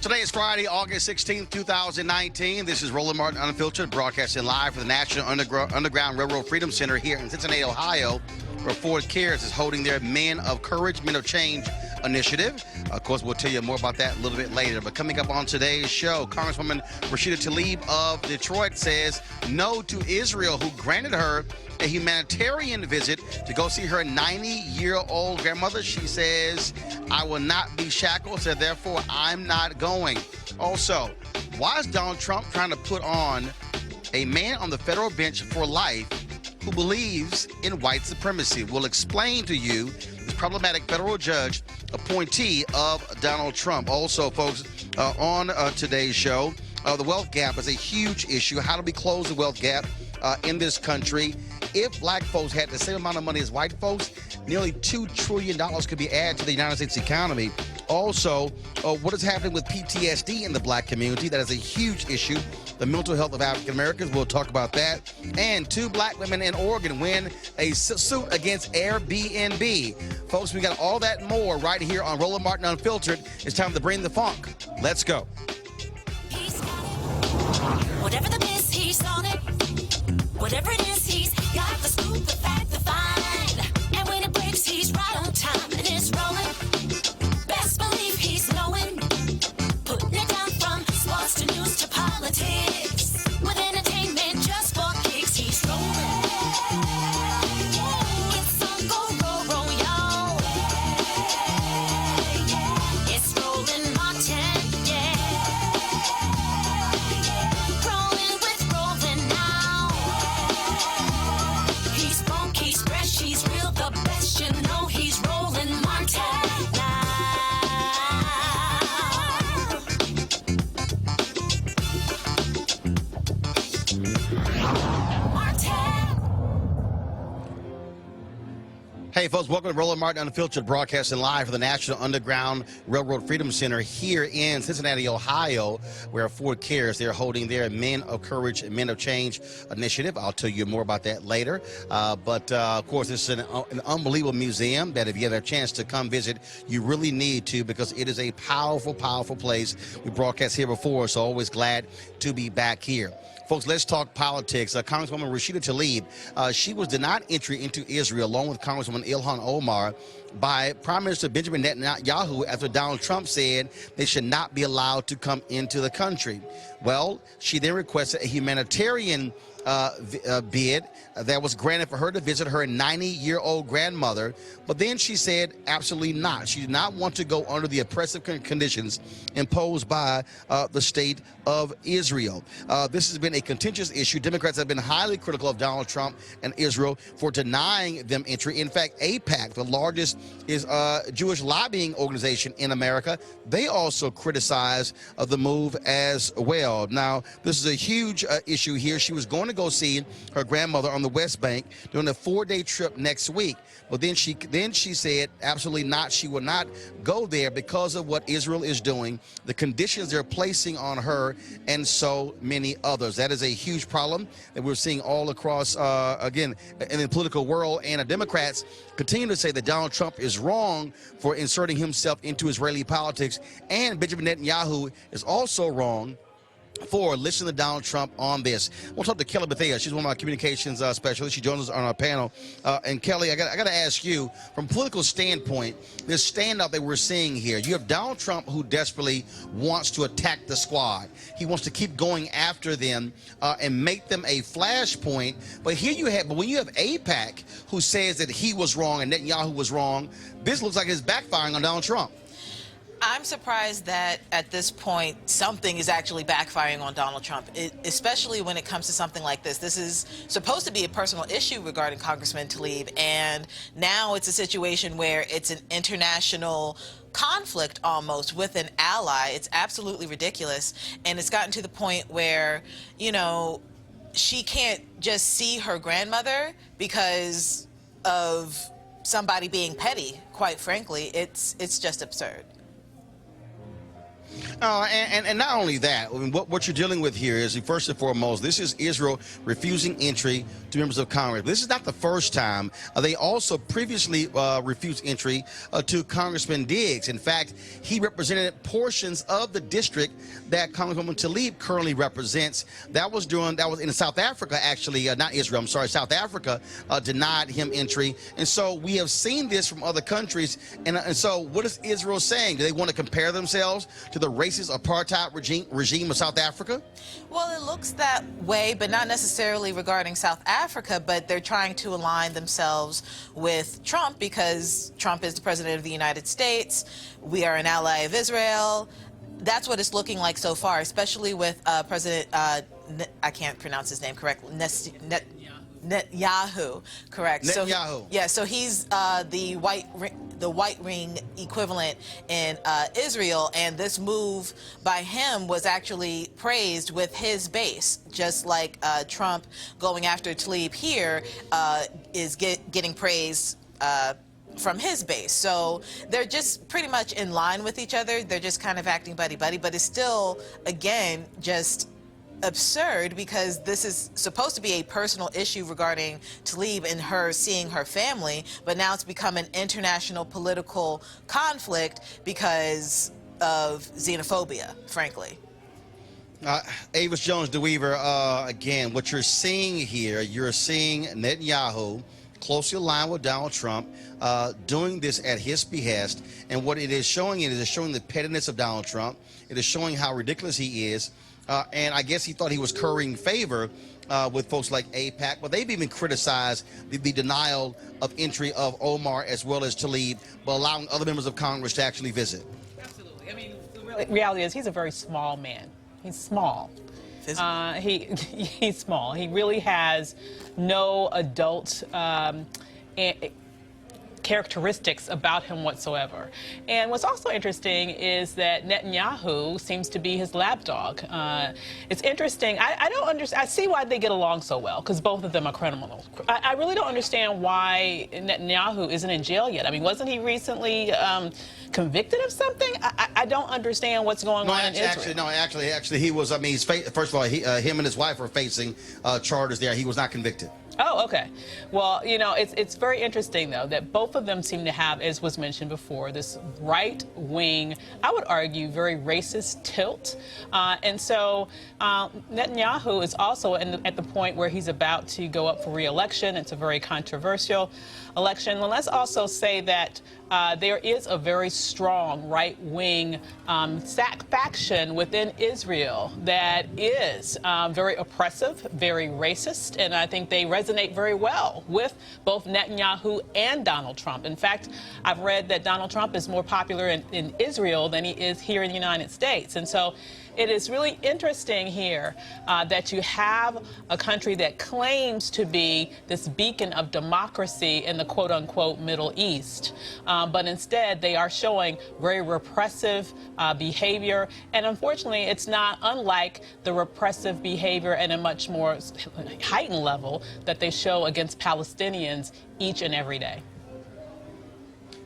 Today is Friday, August 16th, 2019. This is Roland Martin Unfiltered, broadcasting live from the National Underground Railroad Freedom Center here in Cincinnati, Ohio, where Ford Cares is holding their Men of Courage, Men of Change initiative. Of course, we'll tell you more about that a little bit later. But coming up on today's show, Congresswoman Rashida Tlaib of Detroit says no to Israel, who granted her a humanitarian visit to go see her 90-year-old grandmother. She says, I will not be shackled, so therefore I'm not going. Also, why is Donald Trump trying to put on a man on the federal bench for life who believes in white supremacy? We'll explain to you this problematic federal judge appointee of Donald Trump. Also, folks, on today's show, the wealth gap is a huge issue. How do we close the wealth gap in this country? If black folks had the same amount of money as white folks, nearly $2 trillion could be added to the United States economy. Also, what is happening with PTSD in the black community? That is a huge issue. The mental health of African Americans, we'll talk about that. And 2 black women in Oregon win a suit against Airbnb. Folks, we got all that and more right here on Roland Martin Unfiltered. It's time to bring the funk. Let's go. Whatever the miss, he's on it. Whatever it is, he's got the scoop, the fact, the find. And when it breaks, he's right on time and it's rolling. Best believe he's knowing. Putting it down from sports to news to politics. With entertainment just for kicks, he's rolling. It's on go, y'all. It's Roland Martin, yeah. Rolling with Roland now. He's funky, he's fresh, he's real, the best, you know he's Roland Martin now. Hey, folks, welcome to Roland Martin Unfiltered, broadcasting live from the National Underground Railroad Freedom Center here in Cincinnati, Ohio, where Ford Cares, they're holding their Men of Courage, Men of Change initiative. I'll tell you more about that later. Of course, this is an unbelievable museum that if you have a chance to come visit, you really need to, because it is a powerful, powerful place. We broadcast here before, so always glad to be back here. Folks, let's talk politics. Congresswoman Rashida Tlaib, she was denied entry into Israel along with Congresswoman Ilhan Omar by Prime Minister Benjamin Netanyahu after Donald Trump said they should not be allowed to come into the country. Well, she then requested a humanitarian bid that was granted for her to visit her 90-year-old grandmother, but then she said absolutely not. She did not want to go under the oppressive conditions imposed by the state of Israel. This has been a contentious issue. Democrats have been highly critical of Donald Trump and Israel for denying them entry. In fact, AIPAC, the largest Jewish lobbying organization in America, they also criticize the move as well. Now, this is a huge issue here. She was going to go see her grandmother on the West Bank during a 4-day trip next week. But then she said absolutely not. She will not go there because of what Israel is doing, the conditions they're placing on her, and so many others. That is a huge problem that we're seeing all across, again, in the political world. And the Democrats continue to say that Donald Trump is wrong for inserting himself into Israeli politics, and Benjamin Netanyahu is also wrong for listening to Donald Trump on this. We'll talk to Kelly Bethea. She's one of my communications specialists. She joins us on our panel. And Kelly, I got to ask you, from a political standpoint, this standout that we're seeing here, you have Donald Trump who desperately wants to attack the squad. He wants to keep going after them and make them a flashpoint. But when you have AIPAC who says that he was wrong and Netanyahu was wrong, this looks like it's backfiring on Donald Trump. I'm surprised that at this point something is actually backfiring on Donald Trump, especially when it comes to something like this. This is supposed to be a personal issue regarding Congressman Tlaib, and now it's a situation where it's an international conflict almost with an ally. It's absolutely ridiculous, and it's gotten to the point where, you know, she can't just see her grandmother because of somebody being petty. Quite frankly, it's just absurd. And not only that, I mean, what you're dealing with here is, first and foremost, this is Israel refusing entry to members of Congress. This is not the first time. They also previously refused entry to Congressman Diggs. In fact, he represented portions of the district that Congresswoman Tlaib currently represents. That was in South Africa, actually, not Israel, I'm sorry, South Africa denied him entry. And so we have seen this from other countries. And so what is Israel saying? Do they want to compare themselves to the racist apartheid regime of South Africa? Well, it looks that way, but not necessarily regarding South Africa, but they're trying to align themselves with Trump because Trump is the president of the United States. We are an ally of Israel. That's what it's looking like so far, especially with President, I can't pronounce his name correctly, Netanyahu, correct? Netanyahu. So he's the white ring equivalent in Israel, and this move by him was actually praised with his base, just like Trump going after Tlaib here is getting praise from his base. So they're just pretty much in line with each other. They're just kind of acting buddy-buddy, but it's still, again, just absurd because this is supposed to be a personal issue regarding Tlaib and her seeing her family, but now it's become an international political conflict because of xenophobia, frankly. Avis Jones DeWeaver, again, what you're seeing here, you're seeing Netanyahu closely aligned with Donald Trump, doing this at his behest. And what it is showing, it is showing the pettiness of Donald Trump. It is showing how ridiculous he is. And I guess he thought he was currying favor with folks like AIPAC, but they've even criticized the denial of entry of Omar as well as Tlaib, but allowing other members of Congress to actually visit. Absolutely. I mean, the reality is he's a very small man. He's small. He's small. He really has no adult characteristics about him whatsoever. And what's also interesting is that Netanyahu seems to be his lapdog. It's interesting. I don't understand. I see why they get along so well, because both of them are criminals. I really don't understand why Netanyahu isn't in jail yet. I mean, wasn't he recently convicted of something? I don't understand what's going on in Israel. Actually, he was. I mean, first of all, him and his wife are facing charges there. He was not convicted. Oh, okay. Well, you know, it's very interesting, though, that both of them seem to have, as was mentioned before, this right-wing, I would argue, very racist tilt. And so Netanyahu is also at the point where he's about to go up for re-election. It's a very controversial election. And let's also say that there is a very strong right-wing faction within Israel that is very oppressive, very racist, and I think they resonate very well with both Netanyahu and Donald Trump. In fact, I've read that Donald Trump is more popular in Israel than he is here in the United States. And so it is really interesting here that you have a country that claims to be this beacon of democracy in the quote-unquote Middle East. But instead, they are showing very repressive behavior. And unfortunately, it's not unlike the repressive behavior at a much more heightened level that they show against Palestinians each and every day.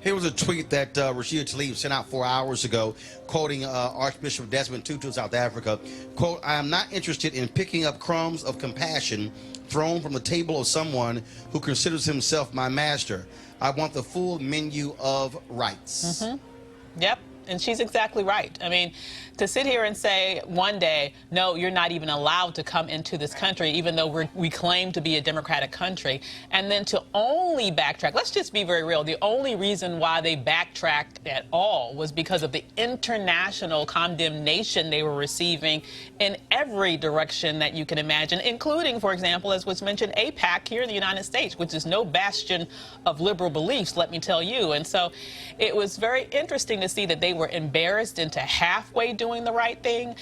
Here was a tweet that Rashida Tlaib sent out 4 hours ago, quoting Archbishop Desmond Tutu of South Africa. Quote, "I am not interested in picking up crumbs of compassion thrown from the table of someone who considers himself my master. I want the full menu of rights." Mm-hmm. Yep. And she's exactly right. I mean, to sit here and say one day, no, you're not even allowed to come into this country, even though we claim to be a democratic country, and then to only backtrack. Let's just be very real. The only reason why they backtracked at all was because of the international condemnation they were receiving in every direction that you can imagine, including, for example, as was mentioned, AIPAC here in the United States, which is no bastion of liberal beliefs, let me tell you. And so it was very interesting to see that they were embarrassed into halfway doing the right thing.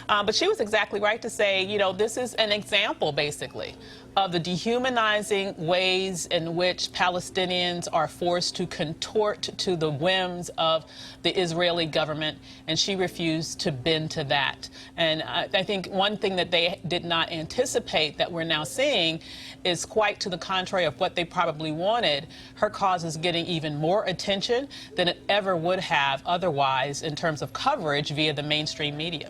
But she was exactly right to say, you know, this is an example, basically, of the dehumanizing ways in which Palestinians are forced to contort to the whims of the Israeli government, and she refused to bend to that. And I think one thing that they did not anticipate that we're now seeing is quite to the contrary of what they probably wanted. Her cause is getting even more attention than it ever would have otherwise in terms of coverage via the mainstream media.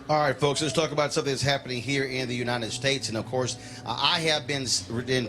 All right, folks, let's talk about something that's happening here in the United States. And, of course, I have been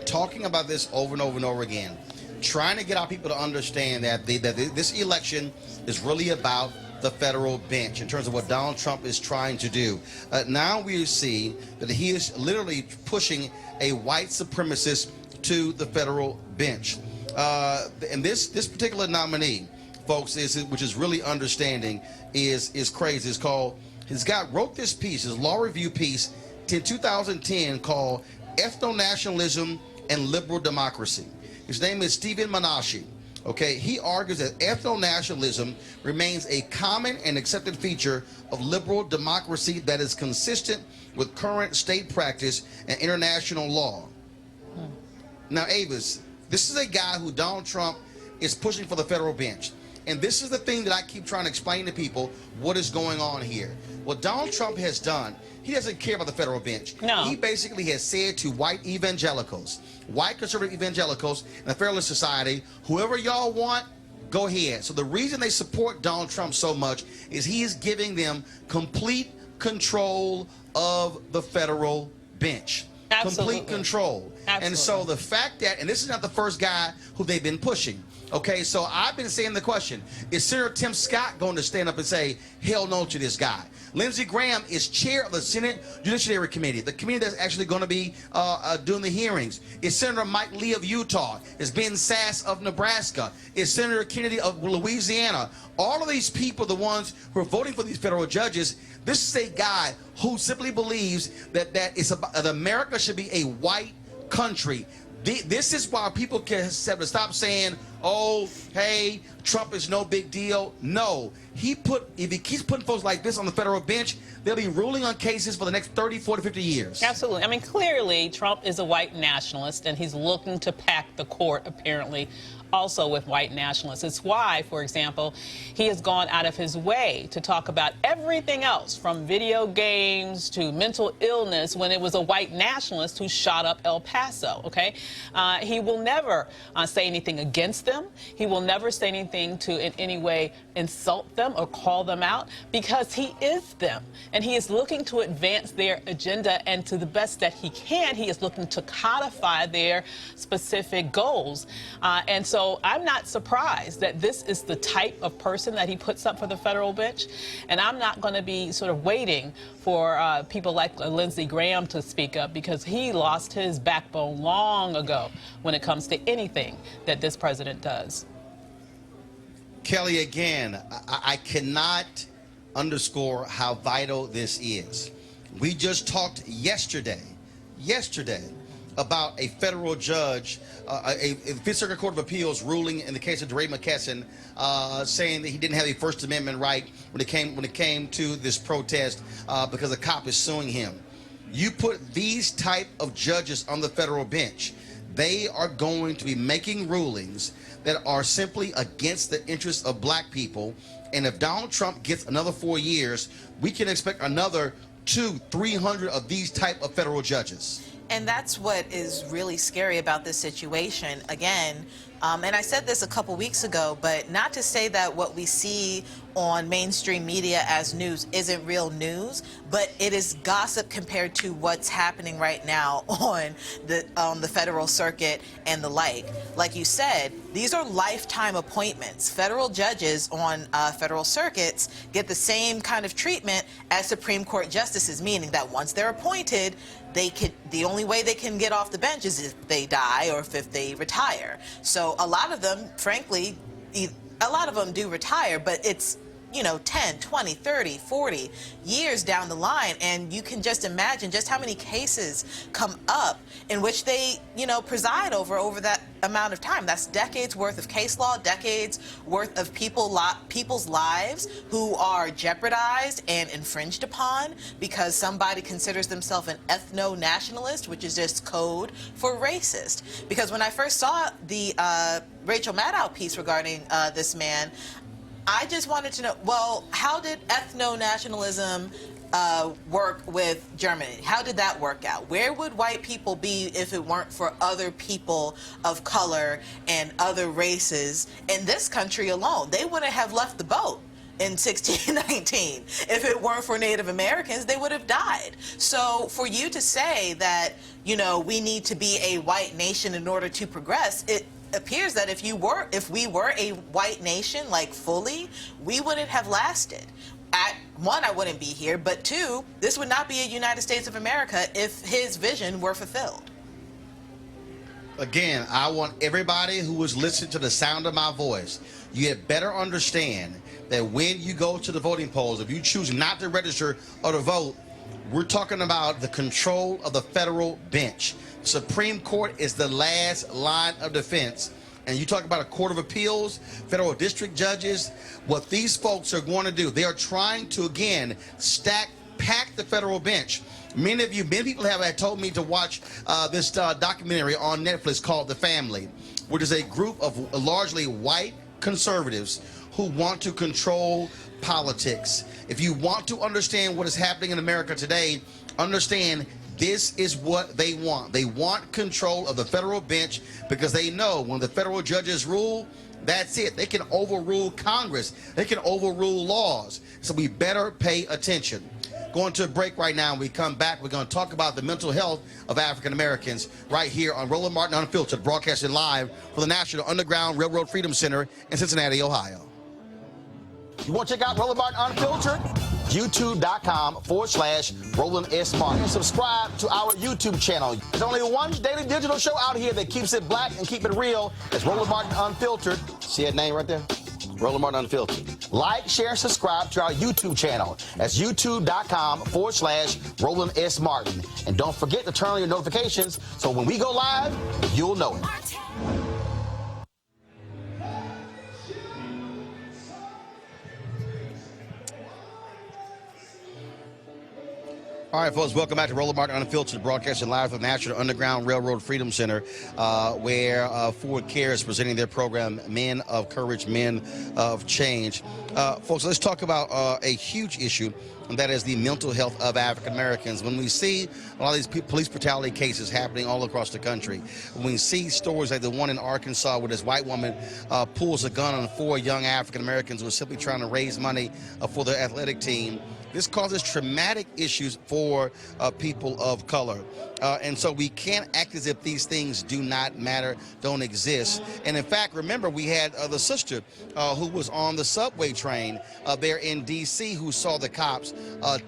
talking about this over and over and over again, trying to get our people to understand that, this election is really about the federal bench in terms of what Donald Trump is trying to do. Now we see that he is literally pushing a white supremacist to the federal bench. And this particular nominee, folks, which is really understanding, is crazy. It's called... This guy wrote this piece, his law review piece, in 2010 called Ethno-Nationalism and Liberal Democracy. His name is Steven Menashi. Okay, he argues that ethno-nationalism remains a common and accepted feature of liberal democracy that is consistent with current state practice and international law. Now, Avis, this is a guy who Donald Trump is pushing for the federal bench. And this is the thing that I keep trying to explain to people what is going on here. What Donald Trump has done, he doesn't care about the federal bench. No. He basically has said to white evangelicals, white conservative evangelicals in the Federalist Society, whoever y'all want, go ahead. So the reason they support Donald Trump so much is he is giving them complete control of the federal bench. Absolutely. Complete control. Absolutely. And so the fact that, and this is not the first guy who they've been pushing. Okay, so I've been saying the question, is Senator Tim Scott going to stand up and say, hell no to this guy? Lindsey Graham is chair of the Senate Judiciary Committee, the committee that's actually going to be doing the hearings. Is Senator Mike Lee of Utah? Is Ben Sasse of Nebraska? Is Senator Kennedy of Louisiana? All of these people are the ones who are voting for these federal judges. This is a guy who simply believes that America should be a white country. This is why people can have to stop saying, oh, hey, Trump is no big deal. No, if he keeps putting folks like this on the federal bench, they'll be ruling on cases for the next 30, 40, 50 years. Absolutely. I mean, clearly, Trump is a white nationalist, and he's looking to pack the court, apparently, also with white nationalists. It's why, for example, he has gone out of his way to talk about everything else, from video games to mental illness, when it was a white nationalist who shot up El Paso, okay? He will never say anything against them. He will never say anything to in any way insult them or call them out, because he is them. And he is looking to advance their agenda, and to the best that he can, he is looking to codify their specific goals. And so I'm not surprised that this is the type of person that he puts up for the federal bench. And I'm not going to be sort of waiting for people like Lindsey Graham to speak up, because he lost his backbone long ago when it comes to anything that this president does. Kelly, again, I cannot underscore how vital this is. We just talked yesterday about a federal judge, a Fifth Circuit Court of Appeals ruling in the case of DeRay McKesson, saying that he didn't have a First Amendment right when it came to this protest because a cop is suing him. You put these type of judges on the federal bench, they are going to be making rulings that are simply against the interests of black people. And if Donald Trump gets another 4 years, we can expect another 200-300 of these type of federal judges. And that's what is really scary about this situation. Again, and I said this a couple weeks ago, but not to say that what we see on mainstream media as news isn't real news, but it is gossip compared to what's happening right now on the federal circuit and the like. Like you said, these are lifetime appointments. Federal judges on federal circuits get the same kind of treatment as Supreme Court justices, meaning that once they're appointed, the only way they can get off the bench is if they die or if they retire. So a lot of them, frankly, a lot of them do retire, but it's, 10, 20, 30, 40 years down the line. And you can just imagine just how many cases come up in which they, preside over that amount of time. That's decades worth of case law, decades worth of people's lives who are jeopardized and infringed upon because somebody considers themselves an ethno-nationalist, which is just code for racist. Because when I first saw the Rachel Maddow piece regarding this man, I just wanted to know, well, how did ethno-nationalism work with Germany? How did that work out? Where would white people be if it weren't for other people of color and other races in this country alone? They wouldn't have left the boat in 1619. If it weren't for Native Americans, they would have died. So for you to say that, you know, we need to be a white nation in order to progress, it appears that if we were a white nation, like fully, we wouldn't have lasted. One, I wouldn't be here, but two, this would not be a United States of America if his vision were fulfilled. Again, I want everybody who is listening to the sound of my voice, you had better understand that when you go to the voting polls, if you choose not to register or to vote, we're talking about the control of the federal bench. Supreme Court is the last line of defense. And you talk about a court of appeals, federal district judges, what these folks are going to do, they are trying to, again, pack the federal bench. Many people have told me to watch this documentary on Netflix called The Family, which is a group of largely white conservatives who want to control politics. If you want to understand what is happening in America today, understand this is what they want. They want control of the federal bench because they know when the federal judges rule, that's it. They can overrule Congress. They can overrule laws. So we better pay attention. Going to a break right now. When we come back, we're going to talk about the mental health of African Americans right here on Roland Martin Unfiltered, broadcasting live for the National Underground Railroad Freedom Center in Cincinnati, Ohio. You want to check out Roland Martin Unfiltered? YouTube.com/Roland S. Martin. And subscribe to our YouTube channel. There's only one daily digital show out here that keeps it black and keep it real. It's Roland Martin Unfiltered. See that name right there? Roland Martin Unfiltered. Like, share, and subscribe to our YouTube channel. That's YouTube.com/Roland S. Martin. And don't forget to turn on your notifications so when we go live, you'll know it. All right, folks, welcome back to Roland Martin Unfiltered, broadcasting live from the National Underground Railroad Freedom Center, where Ford Care is presenting their program, Men of Courage, Men of Change. Folks, let's talk about a huge issue, and that is the mental health of African Americans. When we see a lot of these police brutality cases happening all across the country, when we see stories like the one in Arkansas where this white woman pulls a gun on 4 young African Americans who are simply trying to raise money for their athletic team, this causes traumatic issues for people of color. And so we can't act as if these things do not matter, don't exist. And in fact, remember, we had the sister who was on the subway train there in D.C. who saw the cops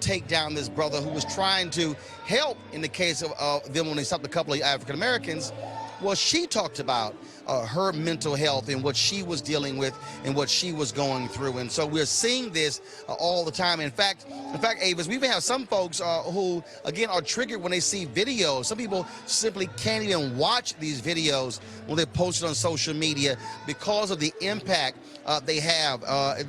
take down this brother who was trying to help in the case of them when they stopped a couple of African Americans. Well, she talked about her mental health and what she was dealing with and what she was going through. And so we're seeing this all the time. In fact, Avis, we even have some folks who, again, are triggered when they see videos. Some people simply can't even watch these videos when they're posted on social media because of the impact they have.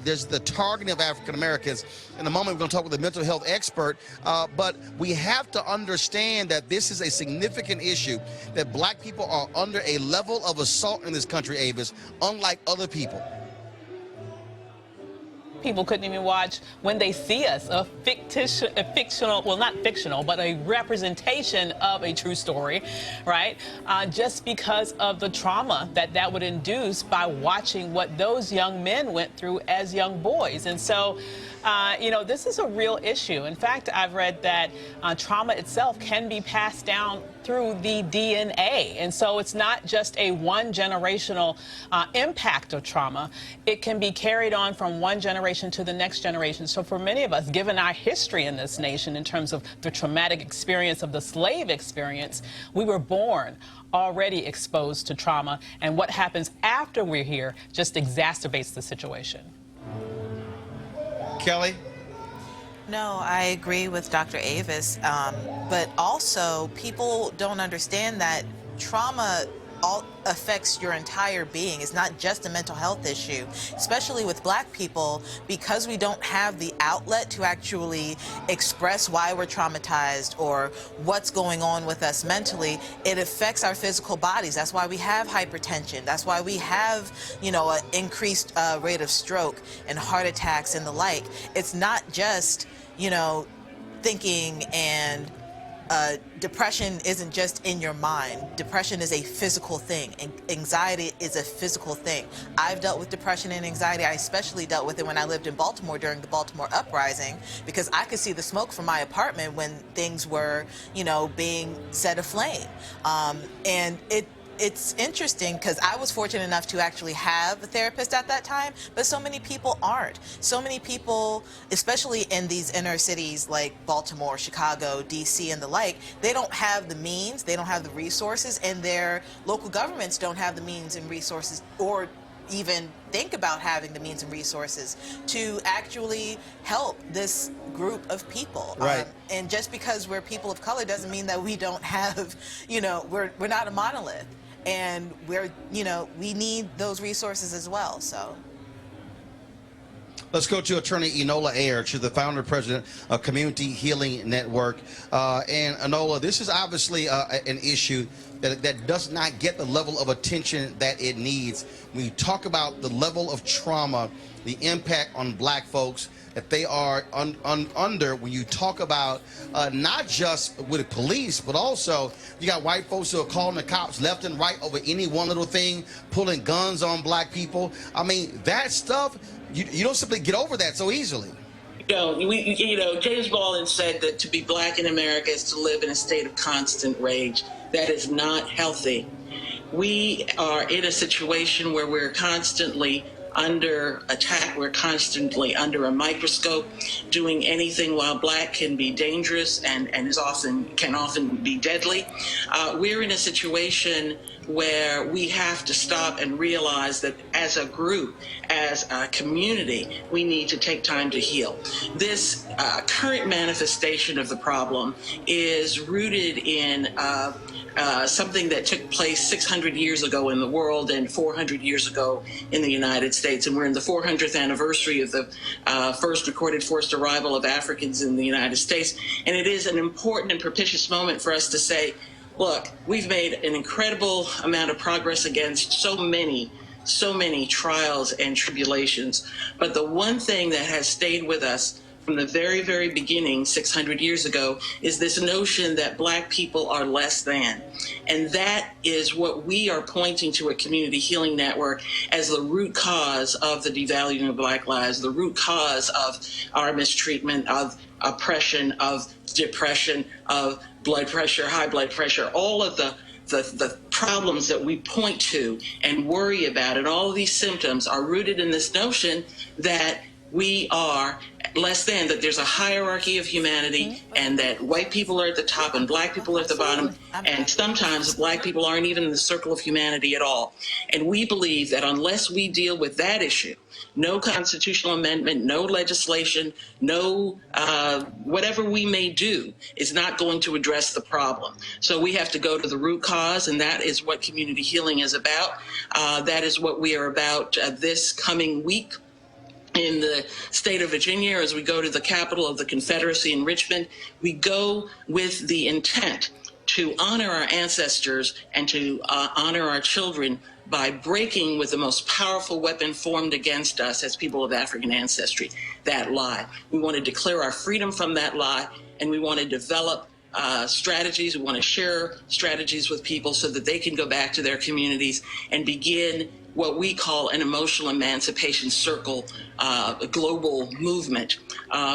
There's the targeting of African Americans. In a moment, we're going to talk with a mental health expert, but we have to understand that this is a significant issue, that black people are under a level of assault in this country, Avis, unlike other people. People couldn't even watch when they see us, a fictional, well, not fictional, but a representation of a true story, right? Just because of the trauma that would induce by watching what those young men went through as young boys. And so, you know, this is a real issue. In fact, I've read that trauma itself can be passed down through the DNA. And so it's not just a one-generational impact of trauma. It can be carried on from one generation to the next generation. So for many of us, given our history in this nation in terms of the traumatic experience of the slave experience, we were born already exposed to trauma. And what happens after we're here just exacerbates the situation. Kelly? No, I agree with Dr. Avis, but also people don't understand that trauma all affects your entire being. It's not just a mental health issue, especially with Black people, because we don't have the outlet to actually express why we're traumatized or what's going on with us mentally. It affects our physical bodies. That's why we have hypertension. That's why we have, you know, an increased rate of stroke and heart attacks and the like. It's not just, you know, thinking, and depression isn't just in your mind. Depression is a physical thing, and anxiety is a physical thing. I've dealt with depression and anxiety. I especially dealt with it when I lived in Baltimore during the Baltimore uprising, because I could see the smoke from my apartment when things were, you know, being set aflame. And it's interesting because I was fortunate enough to actually have a therapist at that time, but so many people aren't. So many people, especially in these inner cities like Baltimore, Chicago, DC, and the like, they don't have the means, they don't have the resources, and their local governments don't have the means and resources, or even think about having the means and resources to actually help this group of people. Right. And just because we're people of color doesn't mean that we don't have, you know, we're not a monolith. And we're, you know, we need those resources as well, so. Let's go to attorney Enola Ayer. She's the founder and president of Community Healing Network. And Enola, this is obviously an issue that does not get the level of attention that it needs. When you talk about the level of trauma, the impact on Black folks that they are under, when you talk about not just with police, but also you got white folks who are calling the cops left and right over any one little thing, pulling guns on Black people. I mean, that stuff, you don't simply get over that so easily. James Baldwin said that to be Black in America is to live in a state of constant rage. That is not healthy. We are in a situation where we're constantly under attack. We're constantly under a microscope. Doing anything while Black can be dangerous and can often be deadly. We're in a situation where we have to stop and realize that as a group, as a community, we need to take time to heal. This current manifestation of the problem is rooted in something that took place 600 years ago in the world and 400 years ago in the United States. And we're in the 400th anniversary of the first recorded forced arrival of Africans in the United States. And it is an important and propitious moment for us to say, look, we've made an incredible amount of progress against so many trials and tribulations. But the one thing that has stayed with us from the very, very beginning, 600 years ago, is this notion that Black people are less than. And that is what we are pointing to at Community Healing Network as the root cause of the devaluing of Black lives, the root cause of our mistreatment, of oppression, of depression, of blood pressure, high blood pressure, all of the problems that we point to and worry about, and all of these symptoms are rooted in this notion that we are less than, that there's a hierarchy of humanity, and that white people are at the top and Black people are at the bottom, and sometimes Black people aren't even in the circle of humanity at all. And we believe that unless we deal with that issue, no constitutional amendment, no legislation, no whatever we may do is not going to address the problem. So we have to go to the root cause, and that is what community healing is about. That is what we are about this coming week in the state of Virginia, as we go to the capital of the Confederacy in Richmond. We go with the intent to honor our ancestors and to honor our children by breaking with the most powerful weapon formed against us as people of African ancestry, that lie. We want to declare our freedom from that lie, and we want to develop strategies. We want to share strategies with people so that they can go back to their communities and begin what we call an emotional emancipation circle, a global movement.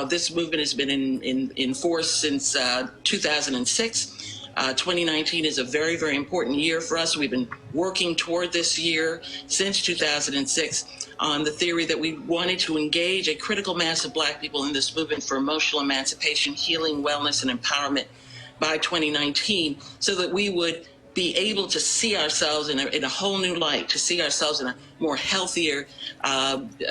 This movement has been in force since 2006. 2019 is a very, very important year for us. We've been working toward this year since 2006 on the theory that we wanted to engage a critical mass of Black people in this movement for emotional emancipation, healing, wellness, and empowerment by 2019, so that we would be able to see ourselves in a whole new light, to see ourselves in a more healthier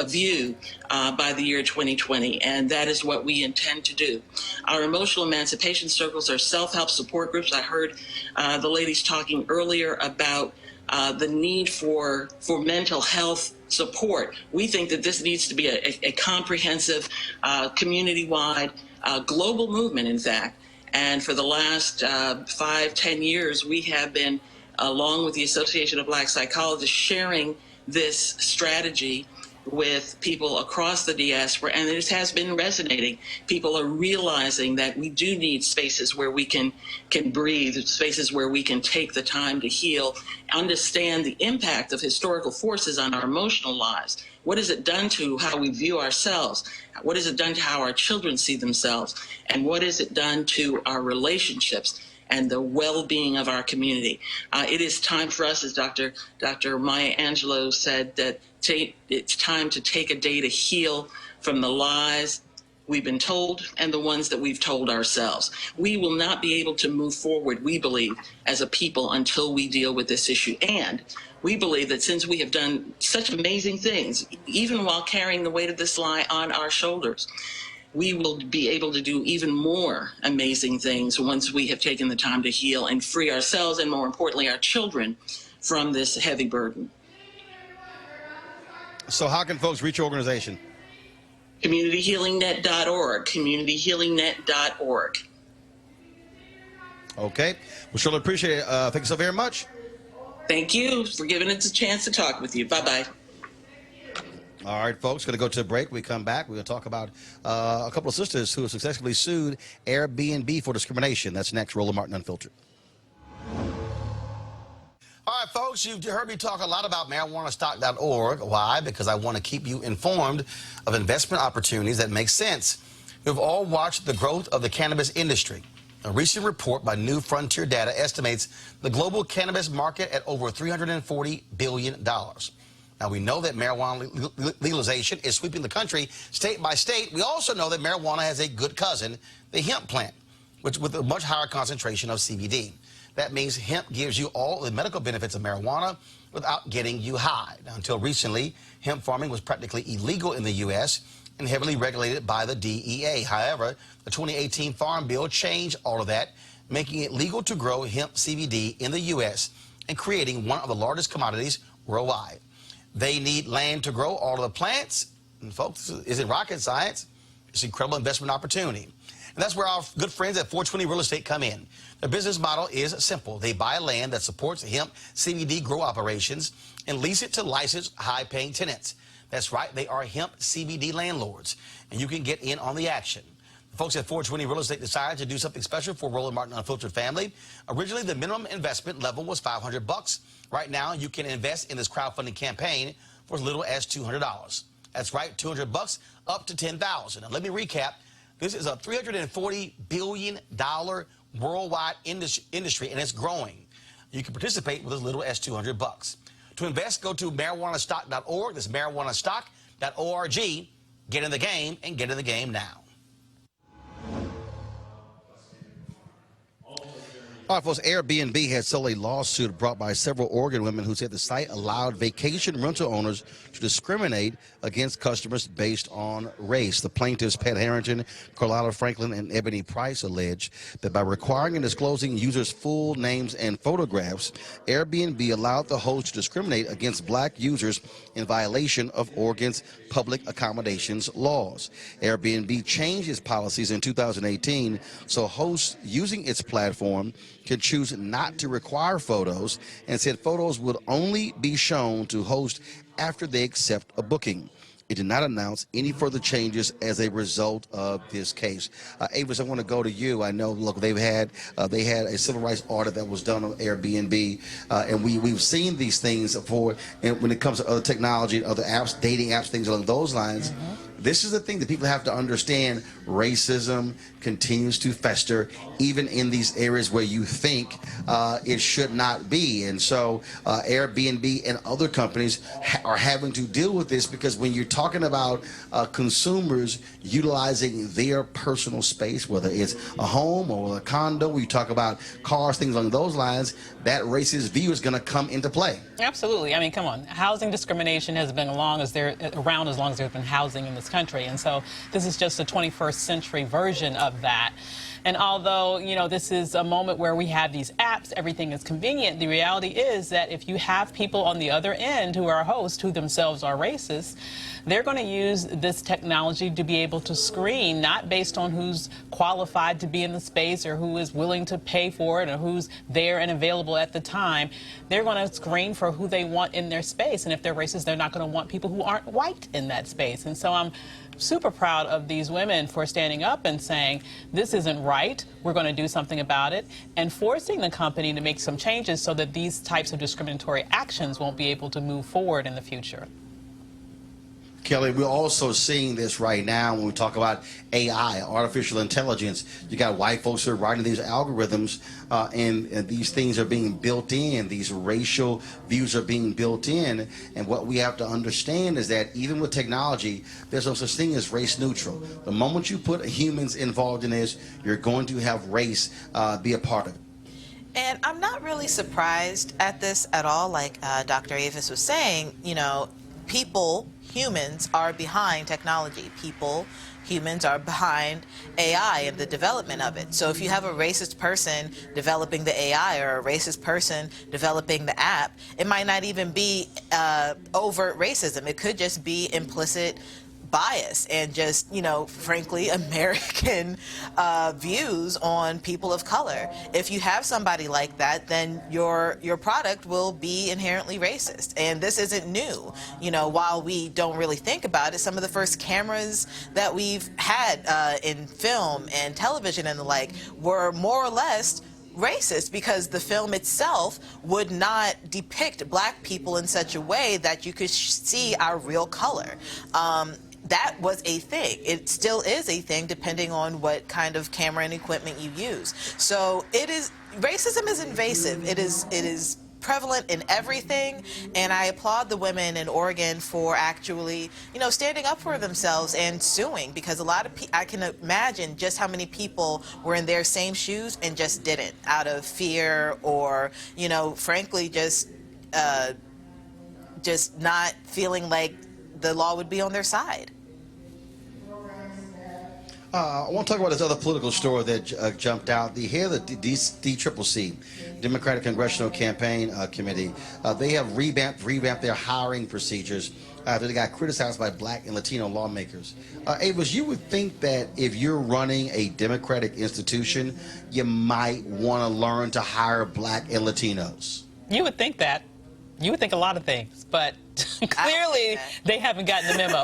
view by the year 2020. And that is what we intend to do. Our emotional emancipation circles are self-help support groups. I heard the ladies talking earlier about the need for mental health support. We think that this needs to be a comprehensive, community-wide, global movement, in fact. And for the last 5-10 years, we have been, along with the Association of Black Psychologists, sharing this strategy with people across the diaspora, and it has been resonating. People are realizing that we do need spaces where we can breathe, spaces where we can take the time to heal, understand the impact of historical forces on our emotional lives. What has it done to how we view ourselves? What has it done to how our children see themselves? And what has it done to our relationships and the well-being of our community? It is time for us, as Dr. Maya Angelou said, that it's time to take a day to heal from the lies we've been told and the ones that we've told ourselves. We will not be able to move forward, we believe, as a people until we deal with this issue. And we believe that since we have done such amazing things, even while carrying the weight of this lie on our shoulders, we will be able to do even more amazing things once we have taken the time to heal and free ourselves and, more importantly, our children from this heavy burden. So how can folks reach your organization? CommunityHealingNet.org, CommunityHealingNet.org. Okay. Well, surely appreciate it. Thank you so very much. Thank you for giving us a chance to talk with you. Bye-bye. All right, folks, going to go to a break. We come back. We're going to talk about a couple of sisters who have successfully sued Airbnb for discrimination. That's next. Roland Martin Unfiltered. All right, folks, you've heard me talk a lot about marijuanastock.org. Why? Because I want to keep you informed of investment opportunities that make sense. We've all watched the growth of the cannabis industry. A recent report by New Frontier Data estimates the global cannabis market at over $340 billion. Now, we know that marijuana legalization is sweeping the country state by state. We also know that marijuana has a good cousin, the hemp plant, which with a much higher concentration of CBD. That means hemp gives you all the medical benefits of marijuana without getting you high. Now, until recently, hemp farming was practically illegal in the U.S. and heavily regulated by the DEA. However, the 2018 Farm Bill changed all of that, making it legal to grow hemp CBD in the U.S. and creating one of the largest commodities worldwide. They need land to grow all of the plants. And folks, is it rocket science? It's an incredible investment opportunity. And that's where our good friends at 420 Real Estate come in. Their business model is simple. They buy land that supports hemp CBD grow operations and lease it to licensed high-paying tenants. That's right, they are hemp CBD landlords, and you can get in on the action. The folks at 420 Real Estate decided to do something special for Roland Martin Unfiltered family. Originally, the minimum investment level was $500. Right now, you can invest in this crowdfunding campaign for as little as $200. That's right, $200 up to $10,000. Now, let me recap. This is a $340 billion worldwide industry, and it's growing. You can participate with as little as $200. To invest, go to marijuanastock.org. That's marijuanastock.org. Get in the game and get in the game now. All right, folks, Airbnb has settled a lawsuit brought by several Oregon women who said the site allowed vacation rental owners to discriminate against customers based on race. The plaintiffs, Pat Harrington, Carlotta Franklin, and Ebony Price, allege that by requiring and disclosing users' full names and photographs, Airbnb allowed the host to discriminate against black users in violation of Oregon's public accommodations laws. Airbnb changed its policies in 2018 so hosts using its platform can choose not to require photos, and said photos would only be shown to hosts after they accept a booking. It did not announce any further changes as a result of this case. Avis, I want to go to you. I know, look, they had a civil rights audit that was done on Airbnb, and we've seen these things before. And when it comes to other technology, other apps, dating apps, things along those lines. This is the thing that people have to understand. Racism continues to fester, even in these areas where you think it should not be. And so Airbnb and other companies are having to deal with this, because when you're talking about consumers utilizing their personal space, whether it's a home or a condo, we talk about cars, things along those lines, that racist view is going to come into play. Absolutely. I mean, come on. Housing discrimination has been around as long as there's been housing in this country. And so this is just a 21st century version of that. And although, you know, this is a moment where we have these apps, everything is convenient, the reality is that if you have people on the other end who are hosts who themselves are racist, they're going to use this technology to be able to screen, not based on who's qualified to be in the space or who is willing to pay for it or who's there and available at the time. They're going to screen for who they want in their space. And if they're racist, they're not going to want people who aren't white in that space. And so I'm super proud of these women for standing up and saying, this isn't right, we're going to do something about it, and forcing the company to make some changes so that these types of discriminatory actions won't be able to move forward in the future. Kelly, we're also seeing this right now when we talk about AI, artificial intelligence. You got white folks who are writing these algorithms, and these things are being built in. These racial views are being built in. And what we have to understand is that even with technology, there's no such thing as race neutral. The moment you put humans involved in this, you're going to have race be a part of it. And I'm not really surprised at this at all. Like Dr. Avis was saying, you know, humans are behind technology. Humans are behind AI and the development of it. So if you have a racist person developing the AI or a racist person developing the app, it might not even be overt racism. It could just be implicit bias and just, you know, frankly, American views on people of color. If you have somebody like that, then your product will be inherently racist. And this isn't new. You know, while we don't really think about it, some of the first cameras that we've had in film and television and the like were more or less racist because the film itself would not depict black people in such a way that you could see our real color. That was a thing. It still is a thing depending on what kind of camera and equipment you use. So racism is invasive. It is prevalent in everything, and I applaud the women in Oregon for actually, you know, standing up for themselves and suing, because a lot of I can imagine just how many people were in their same shoes and just didn't, out of fear or, you know, frankly, just not feeling like the law would be on their side. I want to talk about this other political story that jumped out. The head of the DCCC, Democratic Congressional Campaign Committee, they have revamped their hiring procedures after they got criticized by black and Latino lawmakers. Avis, you would think that if you're running a Democratic institution, you might want to learn to hire black and Latinos. You would think that. You would think a lot of things, but clearly they haven't gotten the memo.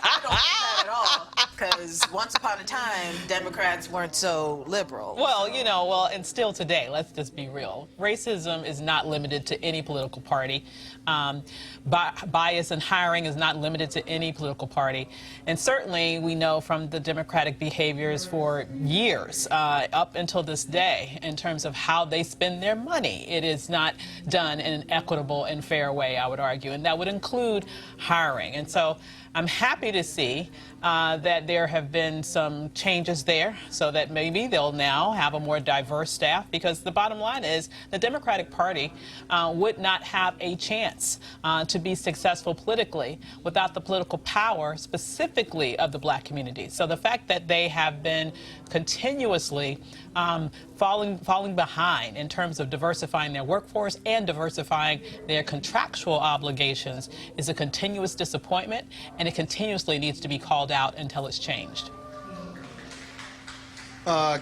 I don't think that at all, because once upon a time, Democrats weren't so liberal. Well, you know, and still today, let's just be real. Racism is not limited to any political party. Bias in hiring is not limited to any political party. And certainly we know from the Democratic behaviors for years, up until this day, in terms of how they spend their money, it is not done in an equitable and fair way, I would argue. And that would include hiring. And so I'm happy to see that there have been some changes there so that maybe they'll now have a more diverse staff, because the bottom line is the Democratic Party would not have a chance to be successful politically without the political power specifically of the black community. So the fact that they have been continuously falling behind in terms of diversifying their workforce and diversifying their contractual obligations is a continuous disappointment, and it continuously needs to be called out until it's changed.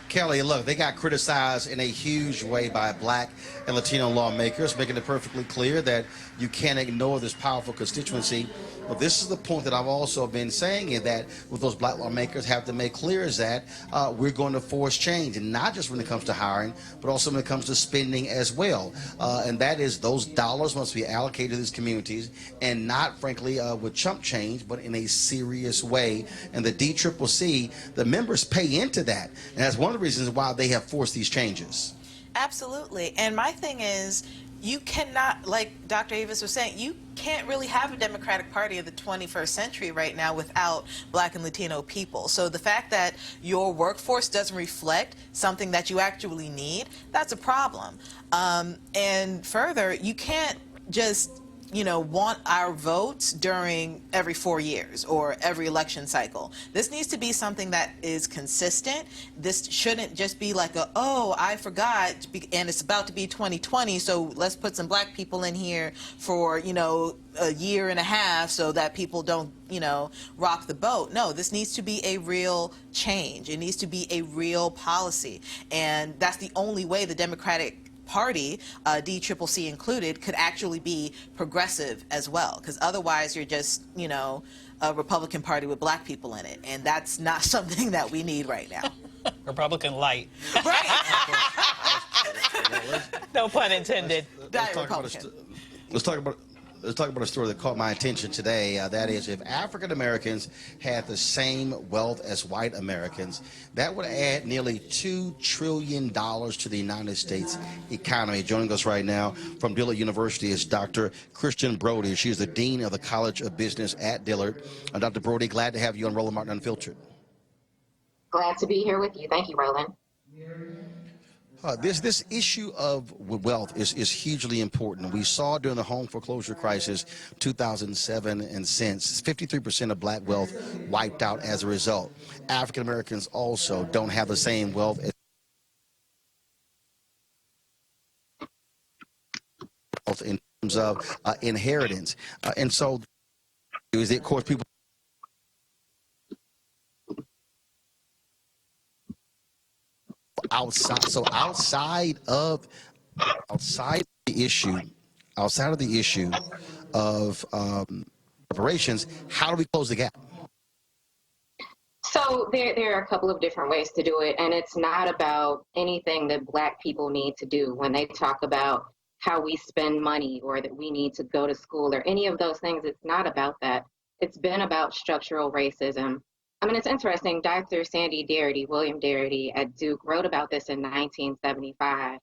Kelly, look, they got criticized in a huge way by black and Latino lawmakers, making it perfectly clear that you can't ignore this powerful constituency. But this is the point that I've also been saying, is that what those black lawmakers have to make clear is that we're going to force change, and not just when it comes to hiring, but also when it comes to spending as well. And that is, those dollars must be allocated to these communities, and not, frankly, with chump change, but in a serious way. And the DCCC, the members pay into that. And that's one of the reasons why they have forced these changes. Absolutely. And my thing is, you cannot, like Dr. Avis was saying, you can't really have a Democratic Party of the 21st century right now without black and Latino people. So the fact that your workforce doesn't reflect something that you actually need, that's a problem. And further, you can't just want our votes during every 4 years or every election cycle. This needs to be something that is consistent. This shouldn't just be like oh, I forgot, and it's about to be 2020, so let's put some black people in here for, a year and a half so that people don't, rock the boat. No, this needs to be a real change. It needs to be a real policy. And that's the only way the Democratic Party, DCCC included, could actually be progressive as well. Because otherwise you're just, a Republican Party with black people in it. And that's not something that we need right now. Republican light. Right. No pun intended. Let's talk about a story that caught my attention today. That is, if African Americans had the same wealth as white Americans, that would add nearly $2 trillion to the United States economy. Joining us right now from Dillard University is Dr. Christian Brody. She is the Dean of the College of Business at Dillard. Dr. Brody, glad to have you on Roland Martin Unfiltered. Glad to be here with you. Thank you, Roland. This issue of wealth is hugely important. We saw during the home foreclosure crisis 2007 and since 53% of black wealth wiped out as a result. African Americans also don't have the same wealth in terms of inheritance. And so, of course, people outside of the issue of reparations, how do we close the gap? So there are a couple of different ways to do it, and it's not about anything that black people need to do when they talk about how we spend money or that we need to go to school or any of those things. It's not about that. It's been about structural racism. I mean, it's interesting. Dr. William Darity at Duke wrote about this in 1975.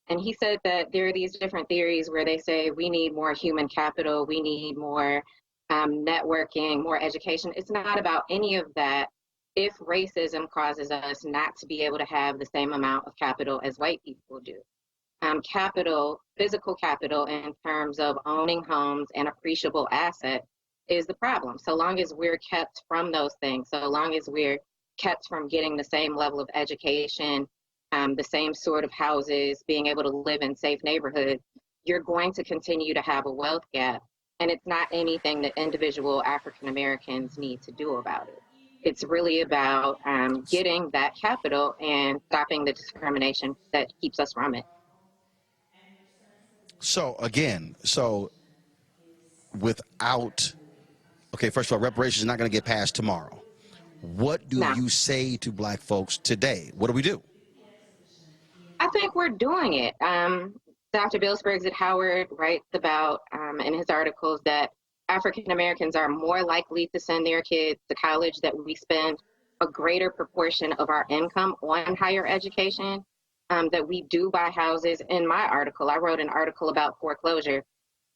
And he said that there are these different theories where they say we need more human capital, we need more networking, more education. It's not about any of that if racism causes us not to be able to have the same amount of capital as white people do. Capital, physical capital in terms of owning homes and appreciable assets is the problem. So long as we're kept from those things, so long as we're kept from getting the same level of education, the same sort of houses, being able to live in safe neighborhoods, you're going to continue to have a wealth gap. And it's not anything that individual African Americans need to do about it. It's really about getting that capital and stopping the discrimination that keeps us from it. So again, without, first of all, reparations is not going to get passed tomorrow. What do you say to black folks today? What do we do? I think we're doing it. Dr. Bill Spriggs at Howard writes about in his articles that African Americans are more likely to send their kids to college, that we spend a greater proportion of our income on higher education, that we do buy houses. In my article, I wrote an article about foreclosure,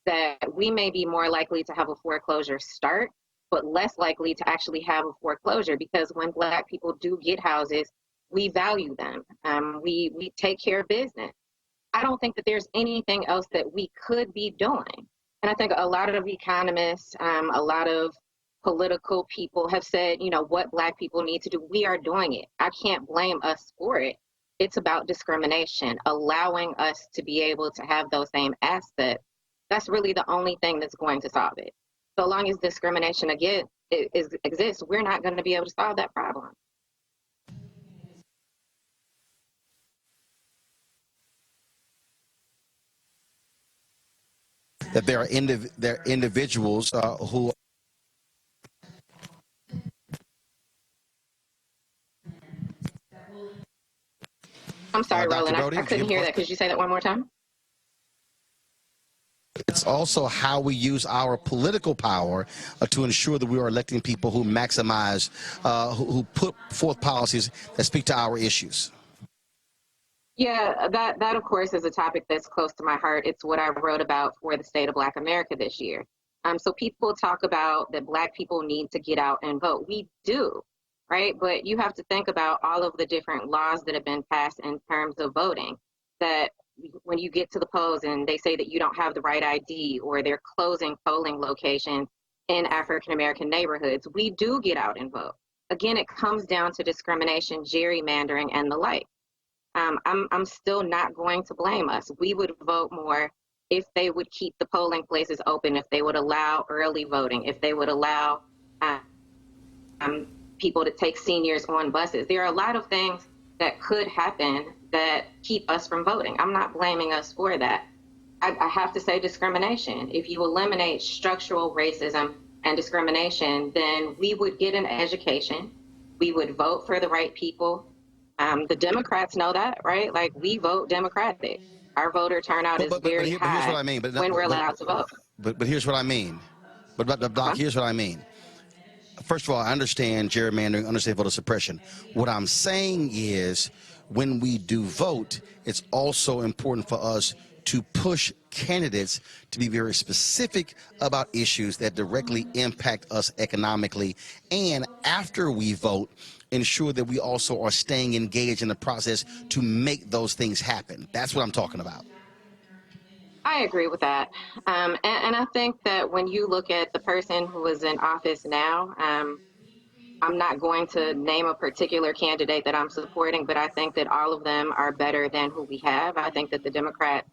that we may be more likely to have a foreclosure start, but less likely to actually have a foreclosure, because when black people do get houses, we value them. We take care of business. I don't think that there's anything else that we could be doing. And I think a lot of economists, a lot of political people have said, what black people need to do. We are doing it. I can't blame us for it. It's about discrimination, allowing us to be able to have those same assets. That's really the only thing that's going to solve it. So long as discrimination exists, we're not going to be able to solve that problem. That there are individuals who. I'm sorry, Roland, Brody, I couldn't hear that. Could you say that one more time? It's also how we use our political power to ensure that we are electing people who maximize, who put forth policies that speak to our issues. Yeah, that of course is a topic that's close to my heart. It's what I wrote about for the state of Black America this year. So people talk about that black people need to get out and vote. We do, right? But you have to think about all of the different laws that have been passed in terms of voting, that when you get to the polls and they say that you don't have the right ID, or they're closing polling locations in African-American neighborhoods, we do get out and vote. Again, it comes down to discrimination, gerrymandering, and the like. I'm still not going to blame us. We would vote more if they would keep the polling places open, if they would allow early voting, if they would allow people to take seniors on buses. There are a lot of things that could happen that keep us from voting. I'm not blaming us for that. I have to say discrimination. If you eliminate structural racism and discrimination, then we would get an education. We would vote for the right people. The Democrats know that, right? Like, we vote Democratic. Our voter turnout is very high here's what I mean. when we're allowed to vote. But here's what I mean. Doc, here's what I mean. First of all, I understand gerrymandering, understand voter suppression. What I'm saying is, when we do vote, it's also important for us to push candidates to be very specific about issues that directly impact us economically. And after we vote, ensure that we also are staying engaged in the process to make those things happen. That's what I'm talking about. I agree with that. And I think that when you look at the person who is in office now, I'm not going to name a particular candidate that I'm supporting, but I think that all of them are better than who we have. I think that the Democrats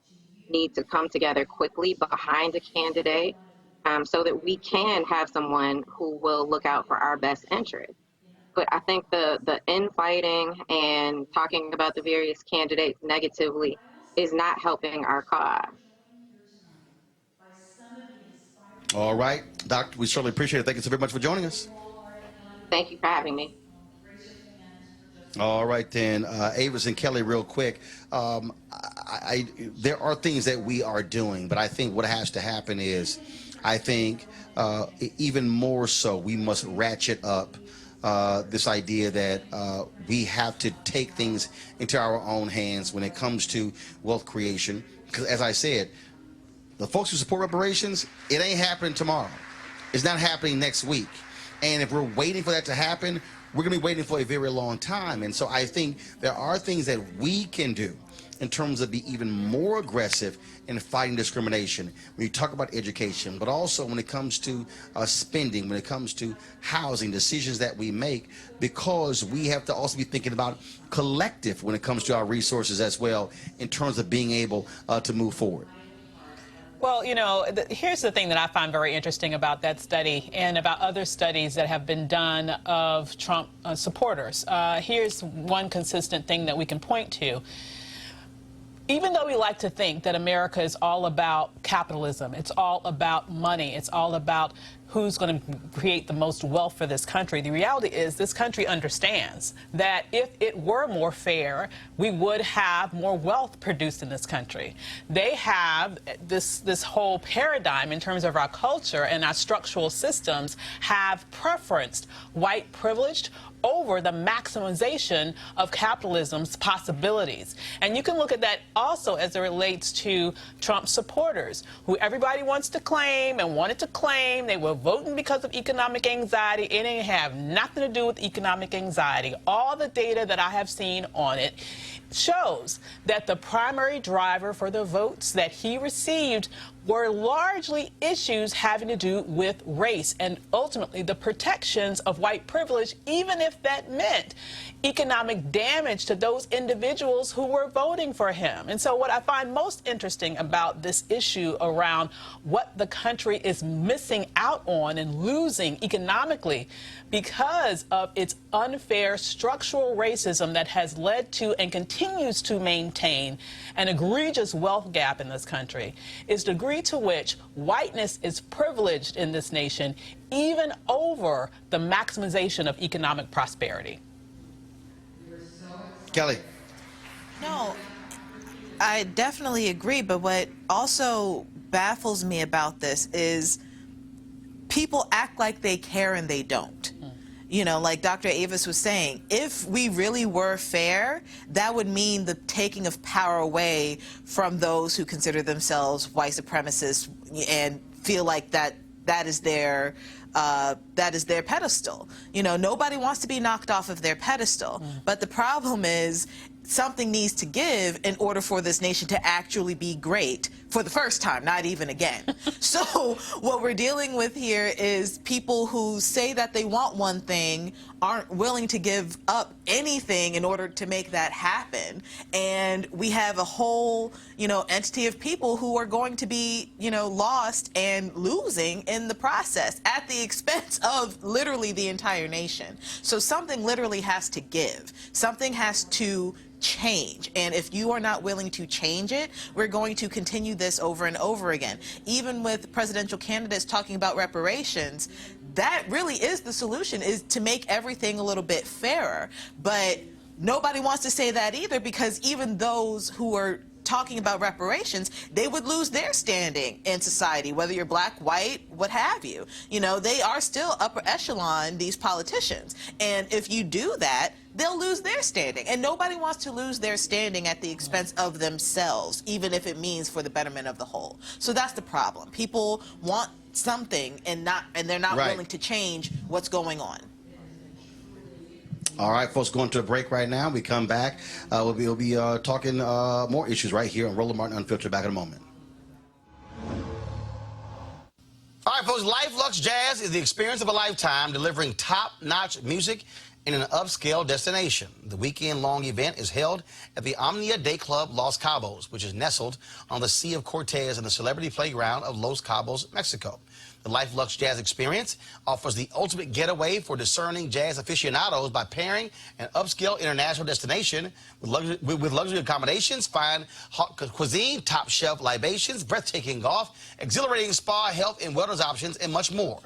need to come together quickly behind a candidate so that we can have someone who will look out for our best interest. But I think the infighting and talking about the various candidates negatively is not helping our cause. All right, Doc, we certainly appreciate it. Thank you so very much for joining us. Thank you for having me. All right, then, Avis and Kelly, real quick. There are things that we are doing, but I think what has to happen is, I think even more so, we must ratchet up this idea that we have to take things into our own hands when it comes to wealth creation. Because as I said, the folks who support reparations, it ain't happening tomorrow. It's not happening next week. And if we're waiting for that to happen, we're going to be waiting for a very long time. And so I think there are things that we can do in terms of be even more aggressive in fighting discrimination. When you talk about education, but also when it comes to spending, when it comes to housing, decisions that we make, because we have to also be thinking about collective when it comes to our resources as well, in terms of being able to move forward. Well, you know, here's the thing that I find very interesting about that study and about other studies that have been done of Trump supporters. Here's one consistent thing that we can point to. Even though we like to think that America is all about capitalism, it's all about money, it's all about who's going to create the most wealth for this country, the reality is this country understands that if it were more fair, we would have more wealth produced in this country. They have this whole paradigm in terms of our culture and our structural systems have preferenced white privileged over the maximization of capitalism's possibilities. And you can look at that also as it relates to Trump supporters, who everybody wants to claim and wanted to claim they were voting because of economic anxiety. It didn't have nothing to do with economic anxiety. All the data that I have seen on it shows that the primary driver for the votes that he received were largely issues having to do with race and ultimately the protections of white privilege, even if that meant economic damage to those individuals who were voting for him. And so what I find most interesting about this issue around what the country is missing out on and losing economically because of its unfair structural racism that has led to and continues to maintain an egregious wealth gap in this country is the degree to which whiteness is privileged in this nation, even over the maximization of economic prosperity. Kelly. No, I definitely agree. But what also baffles me about this is people act like they care and they don't. You know, like Dr. Avis was saying, if we really were fair, that would mean the taking of power away from those who consider themselves white supremacists and feel like that is their pedestal. You know, nobody wants to be knocked off of their pedestal. But the problem is, something needs to give in order for this nation to actually be great for the first time, not even again. So what we're dealing with here is people who say that they want one thing aren't willing to give up anything in order to make that happen. And we have a whole, entity of people who are going to be, lost and losing in the process at the expense of literally the entire nation. So something literally has to give. Something has to change, and if you are not willing to change it, we're going to continue this over and over again. Even with presidential candidates talking about reparations, that really is the solution, is to make everything a little bit fairer. But nobody wants to say that either, because even those who are talking about reparations, they would lose their standing in society, whether you're black, white, what have you. They are still upper echelon, these politicians. And if you do that, they'll lose their standing. And nobody wants to lose their standing at the expense of themselves, even if it means for the betterment of the whole. So that's the problem. People want something and they're not willing to change what's going on. All right, folks, going to a break right now. We come back. We'll be talking more issues right here on Roland Martin Unfiltered. Back in a moment. All right, folks, Luxe Jazz is the experience of a lifetime, delivering top-notch music in an upscale destination. The weekend-long event is held at the Omnia Day Club Los Cabos, which is nestled on the Sea of Cortez and the celebrity playground of Los Cabos, Mexico. The Luxe Jazz experience offers the ultimate getaway for discerning jazz aficionados by pairing an upscale international destination with luxury accommodations, fine hot cuisine, top-shelf libations, breathtaking golf, exhilarating spa, health and wellness options, and much more,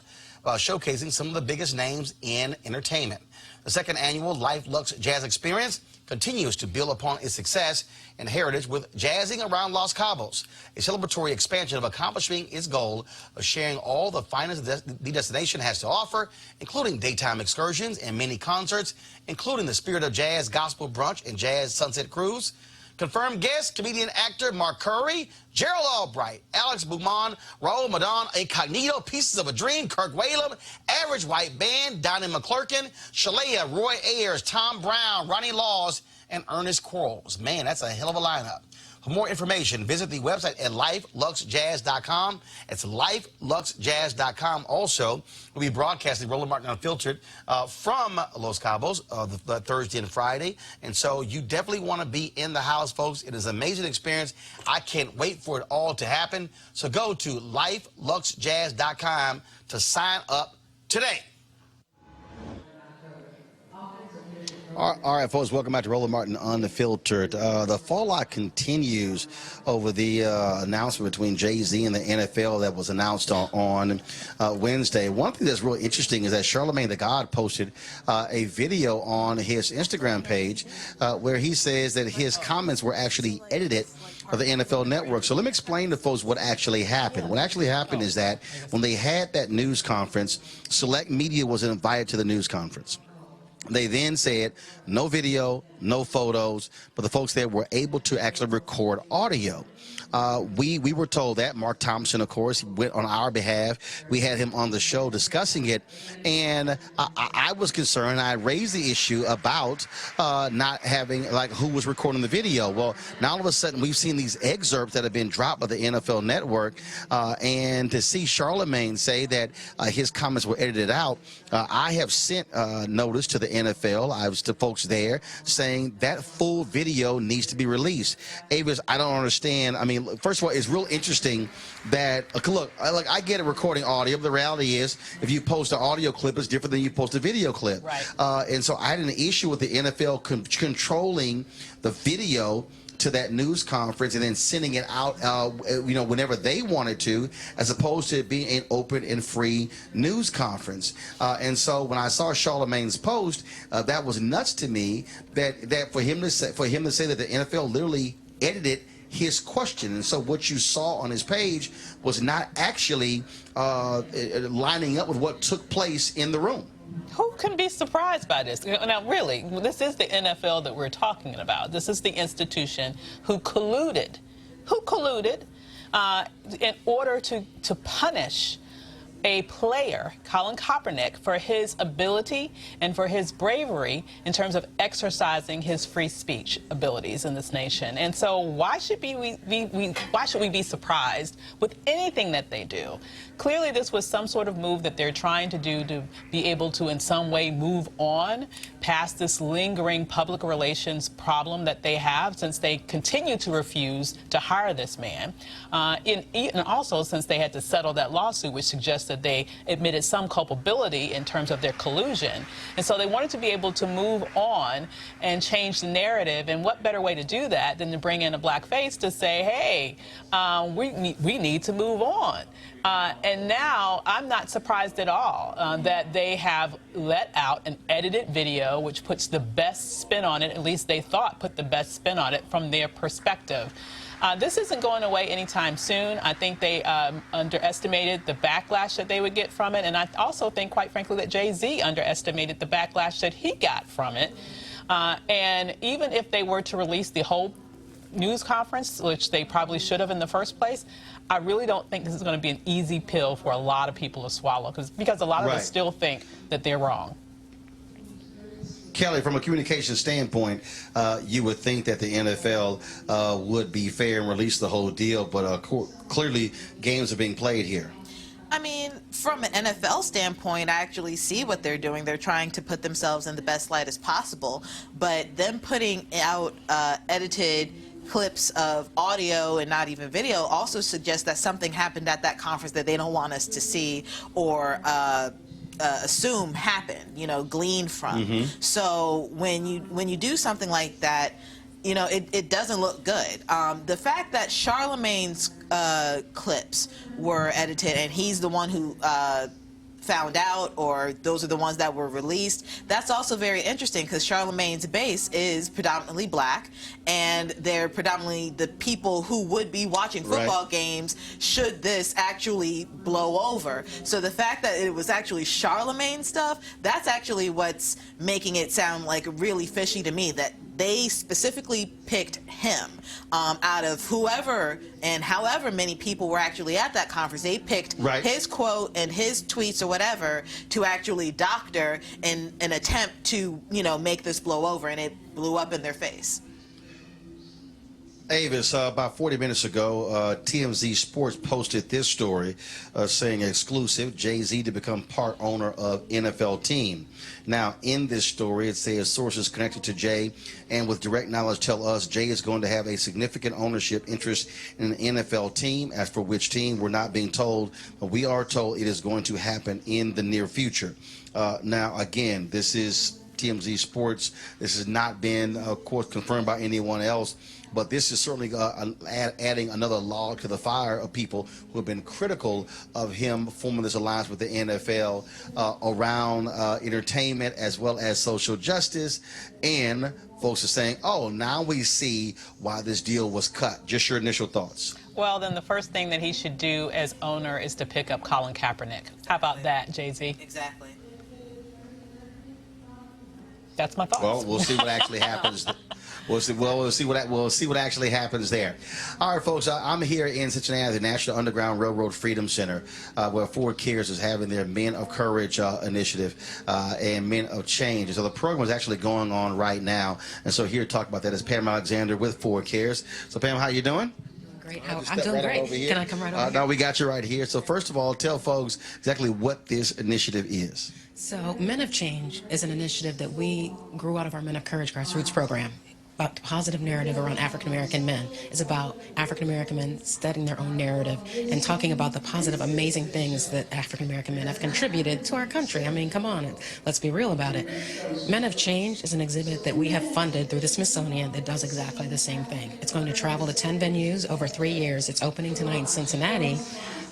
while showcasing some of the biggest names in entertainment. The second annual Luxe Jazz experience continues to build upon its success and heritage with Jazzing Around Los Cabos, a celebratory expansion of accomplishing its goal of sharing all the finest the destination has to offer, including daytime excursions and mini concerts, including the Spirit of Jazz Gospel Brunch and Jazz Sunset Cruise. Confirmed guests, comedian actor Mark Curry, Gerald Albright, Alex Beaumont, Raul Madon, Incognito, Pieces of a Dream, Kirk Whalum, Average White Band, Donnie McClurkin, Shalea, Roy Ayers, Tom Brown, Ronnie Laws, and Ernest Quarles. Man, that's a hell of a lineup. For more information, visit the website at LifeLuxeJazz.com. It's LifeLuxeJazz.com. Also, we'll be broadcasting Roland Martin Unfiltered from Los Cabos the Thursday and Friday. And so you definitely want to be in the house, folks. It is an amazing experience. I can't wait for it all to happen. So go to LifeLuxeJazz.com to sign up today. All right, folks, welcome back to Roland Martin Unfiltered. The fallout continues over the announcement between Jay-Z and the NFL that was announced on Wednesday. One thing that's really interesting is that Charlamagne the God posted a video on his Instagram page where he says that his comments were actually edited for the NFL Network. So let me explain to folks what actually happened. What actually happened is that when they had that news conference, select media was invited to the news conference. They then said no video, no photos, but the folks there were able to actually record audio. We were told that. Mark Thompson, of course, went on our behalf. We had him on the show discussing it, and I was concerned. I raised the issue about not having, who was recording the video. Well, now all of a sudden we've seen these excerpts that have been dropped by the NFL Network, and to see Charlamagne say that his comments were edited out, I have sent notice to the NFL. I was to folks there saying that full video needs to be released. Avis, I don't understand. I mean, first of all, it's real interesting that, look, I get it recording audio, but the reality is if you post an audio clip, it's different than you post a video clip. Right. And so I had an issue with the NFL controlling the video to that news conference and then sending it out, whenever they wanted to, as opposed to it being an open and free news conference. And so when I saw Charlamagne's post, that was nuts to me. That for him to say that the NFL literally edited his question, and so what you saw on his page was not actually lining up with what took place in the room. Who can be surprised by this? Now, really, this is the NFL that we're talking about. This is the institution who colluded in order to punish a player, Colin Kaepernick, for his ability and for his bravery in terms of exercising his free speech abilities in this nation. And so why should we be surprised with anything that they do? Clearly, this was some sort of move that they're trying to do to be able to in some way move on past this lingering public relations problem that they have, since they continue to refuse to hire this man. And also since they had to settle that lawsuit, which suggests that they admitted some culpability in terms of their collusion. And so they wanted to be able to move on and change the narrative. And what better way to do that than to bring in a black face to say, hey, we need to move on. And now I'm not surprised at all that they have let out an edited video which puts the best spin on it, at least they thought put the best spin on it from their perspective. This isn't going away anytime soon. I think they underestimated the backlash that they would get from it. And I also think, quite frankly, that Jay-Z underestimated the backlash that he got from it. And even if they were to release the whole news conference, which they probably should have in the first place, I really don't think this is going to be an easy pill for a lot of people to swallow, because a lot of us still think that they're wrong. Kelly, from a communication standpoint, you would think that the NFL would be fair and release the whole deal, but clearly games are being played here. I mean, from an NFL standpoint, I actually see what they're doing. They're trying to put themselves in the best light as possible, but them putting out edited clips of audio and not even video also suggests that something happened at that conference that they don't want us to see or assume happened, glean from. So when you do something like that, it doesn't look good. The fact that Charlemagne's clips were edited and he's the one who found out, or those are the ones that were released, that's also very interesting, because Charlemagne's base is predominantly black, and they're predominantly the people who would be watching football games should this actually blow over. So the fact that it was actually Charlemagne stuff, that's actually what's making it sound like really fishy to me, that they specifically picked him out of whoever and however many people were actually at that conference. They picked his quote and his tweets or whatever to actually doctor in an attempt to, make this blow over, and it blew up in their face. Avis, about 40 minutes ago, TMZ Sports posted this story saying exclusive, Jay-Z to become part owner of NFL team. Now, in this story, it says sources connected to Jay and with direct knowledge tell us Jay is going to have a significant ownership interest in an NFL team. As for which team, we're not being told, but we are told it is going to happen in the near future. Now, again, this is TMZ Sports. This has not been, of course, confirmed by anyone else. But this is certainly adding another log to the fire of people who have been critical of him forming this alliance with the NFL around entertainment as well as social justice. And folks are saying, oh, now we see why this deal was cut. Just your initial thoughts. Well, then the first thing that he should do as owner is to pick up Colin Kaepernick. How about that, Jay-Z? Exactly. That's my thoughts. Well, we'll see what actually happens. We'll see what actually happens there. All right, folks. I'm here in Cincinnati, the National Underground Railroad Freedom Center, where Forward Cares is having their Men of Courage initiative and Men of Change. So the program is actually going on right now. And so here to talk about that is Pam Alexander with Forward Cares. So Pam, how you doing? Great. I'm doing great. Can I come right over here? No, we got you right here. So first of all, tell folks exactly what this initiative is. So Men of Change is an initiative that we grew out of our Men of Courage grassroots program. About the positive narrative around African-American men. It's about African-American men studying their own narrative and talking about the positive, amazing things that African-American men have contributed to our country. I mean, come on, let's be real about it. Men of Change is an exhibit that we have funded through the Smithsonian that does exactly the same thing. It's going to travel to 10 venues over 3 years. It's opening tonight in Cincinnati.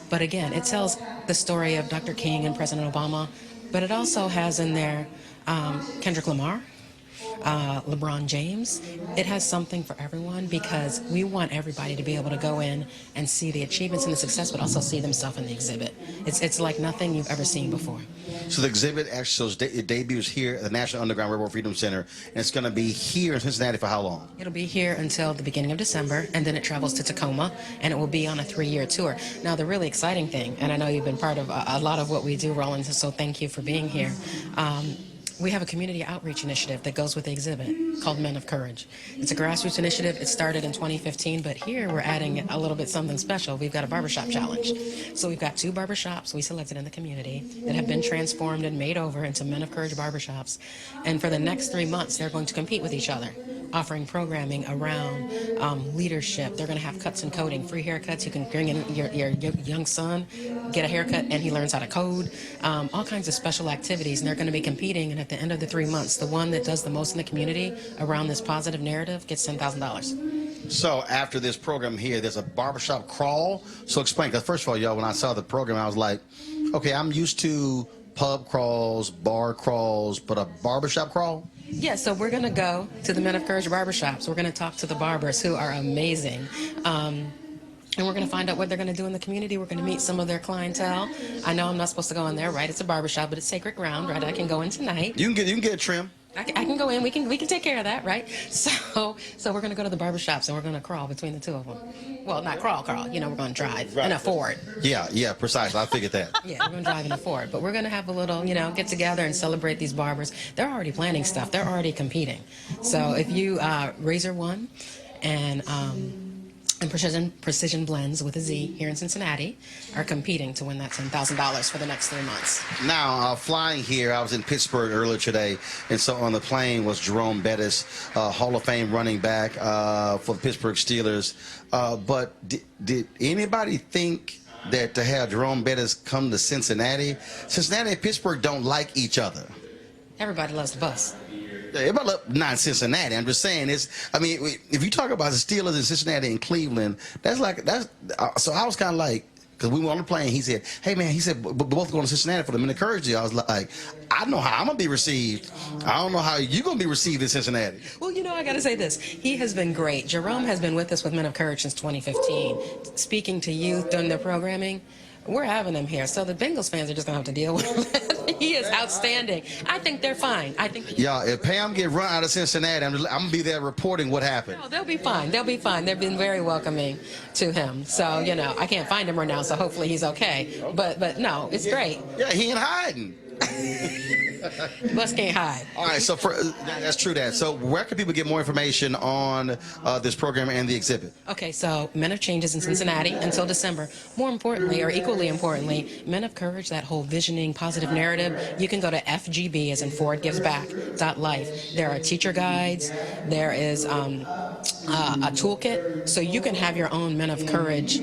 But again, it tells the story of Dr. King and President Obama, but it also has in there Kendrick Lamar. LeBron James. It has something for everyone because we want everybody to be able to go in and see the achievements and the success, but also see themselves in the exhibit. It's like nothing you've ever seen before. So the exhibit actually it debuts here at the National Underground Railroad Freedom Center, and it's going to be here in Cincinnati for how long? It'll be here until the beginning of December, and then it travels to Tacoma, and it will be on a 3-year tour. Now, the really exciting thing, and I know you've been part of a lot of what we do, Roland, so thank you for being here. We have a community outreach initiative that goes with the exhibit called Men of Courage. It's a grassroots initiative. It started in 2015, but here we're adding a little bit something special. We've got a barbershop challenge. So we've got 2 barbershops we selected in the community that have been transformed and made over into Men of Courage barbershops. And for the next 3 months, they're going to compete with each other, offering programming around leadership. They're going to have cuts and coding, free haircuts. You can bring in your young son, get a haircut, and he learns how to code. All kinds of special activities, and they're going to be competing. And at the end of the 3 months, the one that does the most in the community around this positive narrative gets $10,000. So after this program here, there's a barbershop crawl. So explain, because first of all, y'all, when I saw the program, I was like, okay, I'm used to pub crawls, bar crawls, but a barbershop crawl? Yeah, so we're going to go to the Men of Courage barbershops. We're going to talk to the barbers who are amazing. And we're going to find out what they're going to do in the community. We're going to meet some of their clientele. I know I'm not supposed to go in there, right? It's a barbershop, but it's sacred ground, right? I can go in tonight. You can get a trim. I can go in. We can take care of that, right? So we're going to go to the barbershops and we're going to crawl between the 2 of them. Well, not crawl. You know, we're going to drive in a Ford. Yeah, precisely. I figured that. Yeah, we're going to drive in a Ford. But we're going to have a little, get together and celebrate these barbers. They're already planning stuff. They're already competing. So if you Razor One and Precision Blends with a Z here in Cincinnati are competing to win that $10,000 for the next 3 months. Now, flying here, I was in Pittsburgh earlier today, and so on the plane was Jerome Bettis, Hall of Fame running back for the Pittsburgh Steelers. But did anybody think that to have Jerome Bettis come to Cincinnati and Pittsburgh don't like each other? Everybody loves the bus. Everybody look not Cincinnati. I'm just saying if you talk about the Steelers in Cincinnati and Cleveland, so I was kind of like, because we were on the plane, he said, hey man, we're both going to Cincinnati for the Men of Courage deal. I was like, I know how I'm going to be received. I don't know how you're going to be received in Cincinnati. Well, I got to say this. He has been great. Jerome has been with us with Men of Courage since 2015, speaking to youth during their programming. We're having him here, so the Bengals fans are just going to have to deal with it. He is outstanding. I think they're fine. Yeah, if Pam get run out of Cincinnati, I'm going to be there reporting what happened. No, they'll be fine. They'll be fine. They've been very welcoming to him. So, I can't find him right now, so hopefully he's okay. But no, it's great. Yeah, he ain't hiding. Bus can't hide. All right, so that's true that. So where can people get more information on this program and the exhibit? Okay, so Men of Change is in Cincinnati until December. More importantly, or equally importantly, Men of Courage, that whole visioning, positive narrative, you can go to FGB, as in Forward Gives Back, .life. There are teacher guides. There is a toolkit, so you can have your own Men of Courage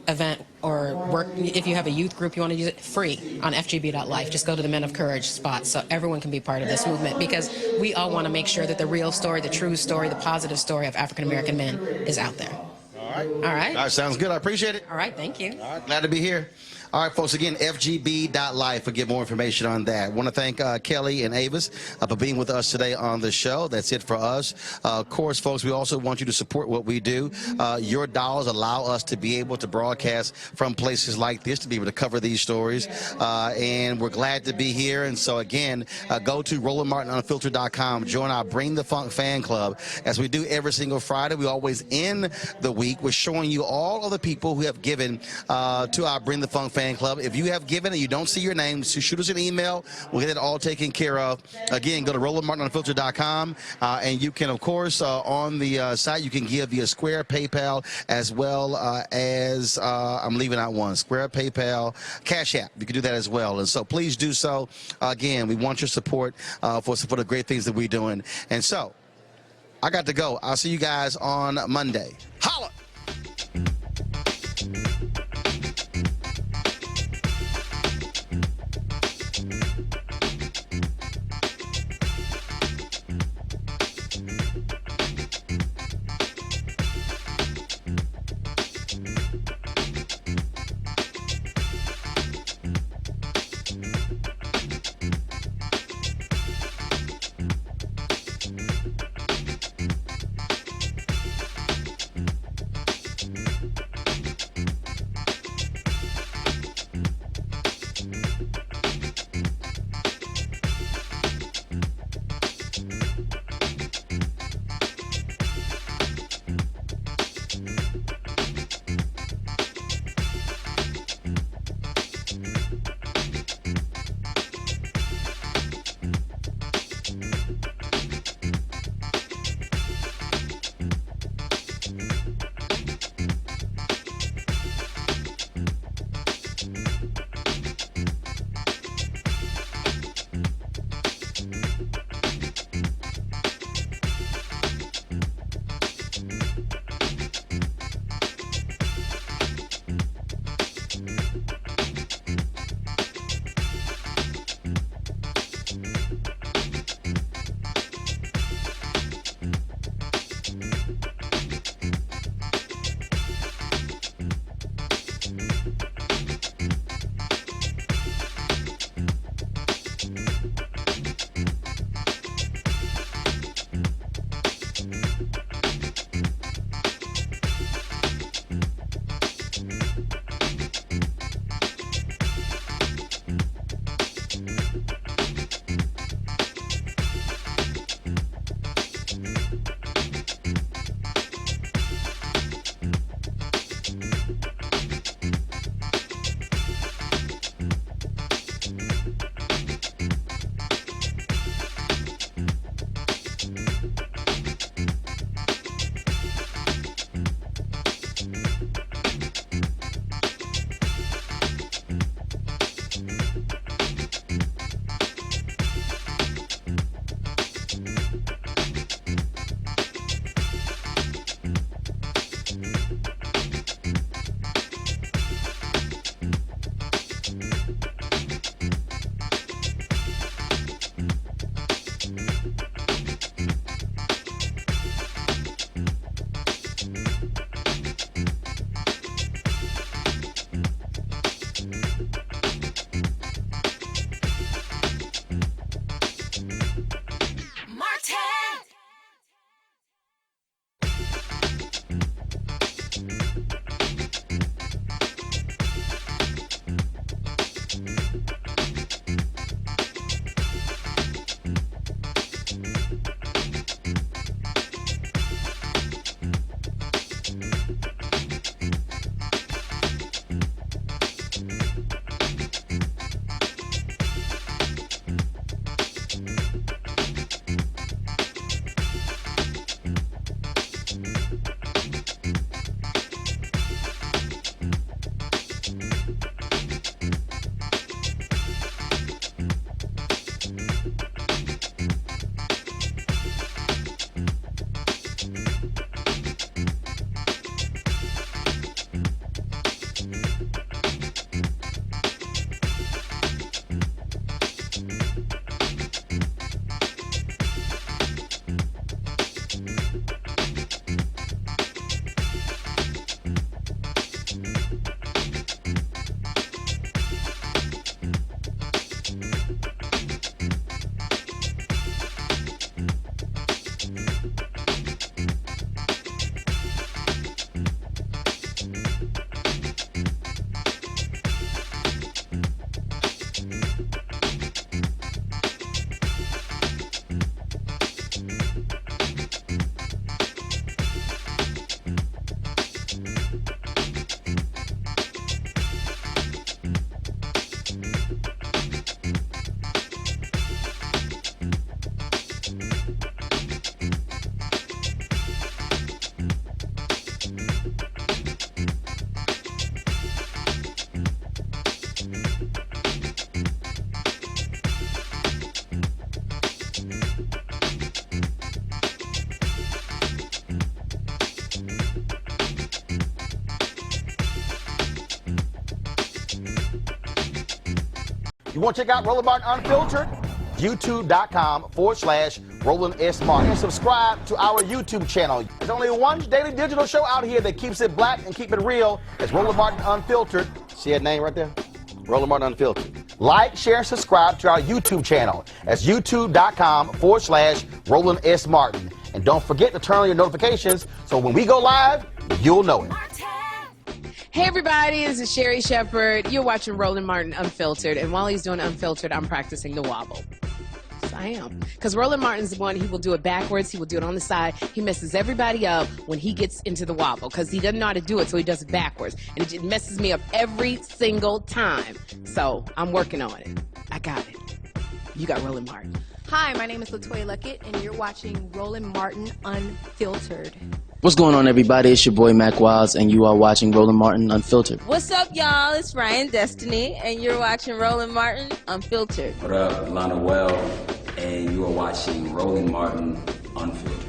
event or work. If you have a youth group you want to use it, free on fgb.life. Just go to the Men of Courage spot so everyone can be part of this movement, because we all want to make sure that the real story, the true story, the positive story of African American men is out there. All right. All right. All right, sounds good. I appreciate it. All right, thank you. All right, glad to be here. All right, folks, again, fgb.life for get more information on that. I want to thank Kelly and Avis for being with us today on the show. That's it for us. Of course, folks, we also want you to support what we do. Your dollars allow us to be able to broadcast from places like this, to be able to cover these stories. And we're glad to be here. And so, again, go to RolandMartinUnfiltered.com. Join our Bring the Funk fan club. As we do every single Friday, we always end the week with showing you all of the people who have given to our Bring the Funk fan club. If you have given and you don't see your name, so shoot us an email. We'll get it all taken care of. Again, go to RolandMartinUnfiltered.com, and you can, of course, on the site, you can give via Square, PayPal, as well as, I'm leaving out one, Square, PayPal, Cash App. You can do that as well. And so please do so. Again, we want your support for the great things that we're doing. And so, I got to go. I'll see you guys on Monday. Holla! want to check out Roland Martin Unfiltered? YouTube.com/Roland S. Martin. And subscribe to our YouTube channel. There's only one daily digital show out here that keeps it black and keep it real. It's Roland Martin Unfiltered. See that name right there? Roland Martin Unfiltered. Like, share, and subscribe to our YouTube channel. That's YouTube.com/Roland S. Martin. And don't forget to turn on your notifications so when we go live, you'll know it. Hey everybody, this is Sherry Shepherd. You're watching Roland Martin Unfiltered, and while he's doing Unfiltered, I'm practicing the wobble. Yes, I am. Because Roland Martin's the one, he will do it backwards, he will do it on the side. He messes everybody up when he gets into the wobble, because he doesn't know how to do it, so he does it backwards. And it messes me up every single time. So, I'm working on it. I got it. You got Roland Martin. Hi, my name is LaToya Luckett, and you're watching Roland Martin Unfiltered. What's going on, everybody? It's your boy Mac Wiles, and you are watching Roland Martin Unfiltered. What's up, y'all? It's Ryan Destiny, and you're watching Roland Martin Unfiltered. What up, Lana Well, and you are watching Roland Martin Unfiltered.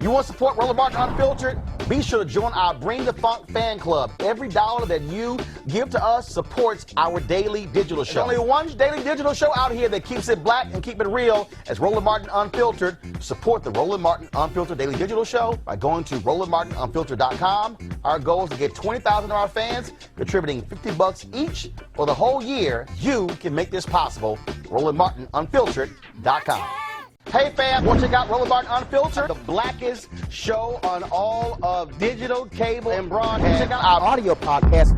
You want to support Roland Martin Unfiltered? Be sure to join our Bring the Funk fan club. Every dollar that you give to us supports our daily digital show. There's only one daily digital show out here that keeps it black and keep it real. It's Roland Martin Unfiltered. Support the Roland Martin Unfiltered daily digital show by going to RolandMartinUnfiltered.com. Our goal is to get 20,000 of our fans contributing $50 each for the whole year. You can make this possible. RolandMartinUnfiltered.com. Hey fam, want to check out Roland Martin Unfiltered? The blackest show on all of digital, cable, and broadcast. Check out our audio podcast.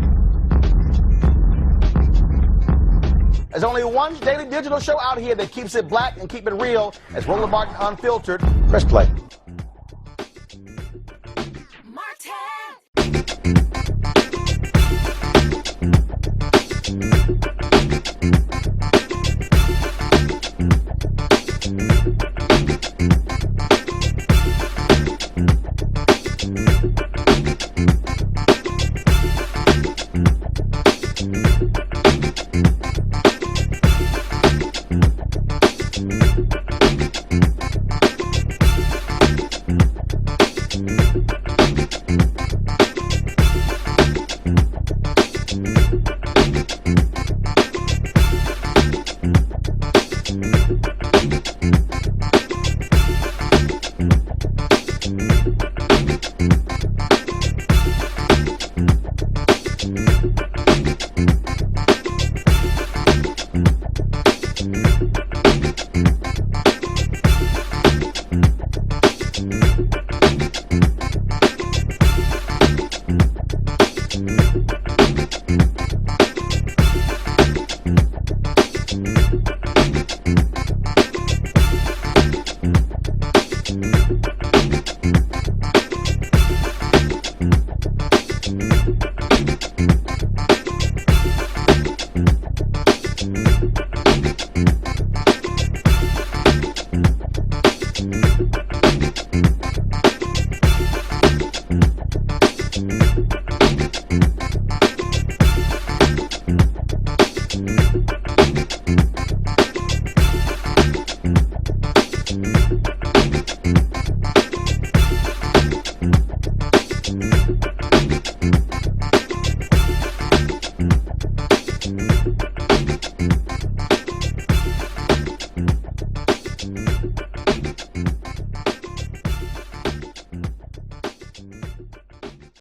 There's only one daily digital show out here that keeps it black and keep it real. It's Roland Martin Unfiltered. Press play.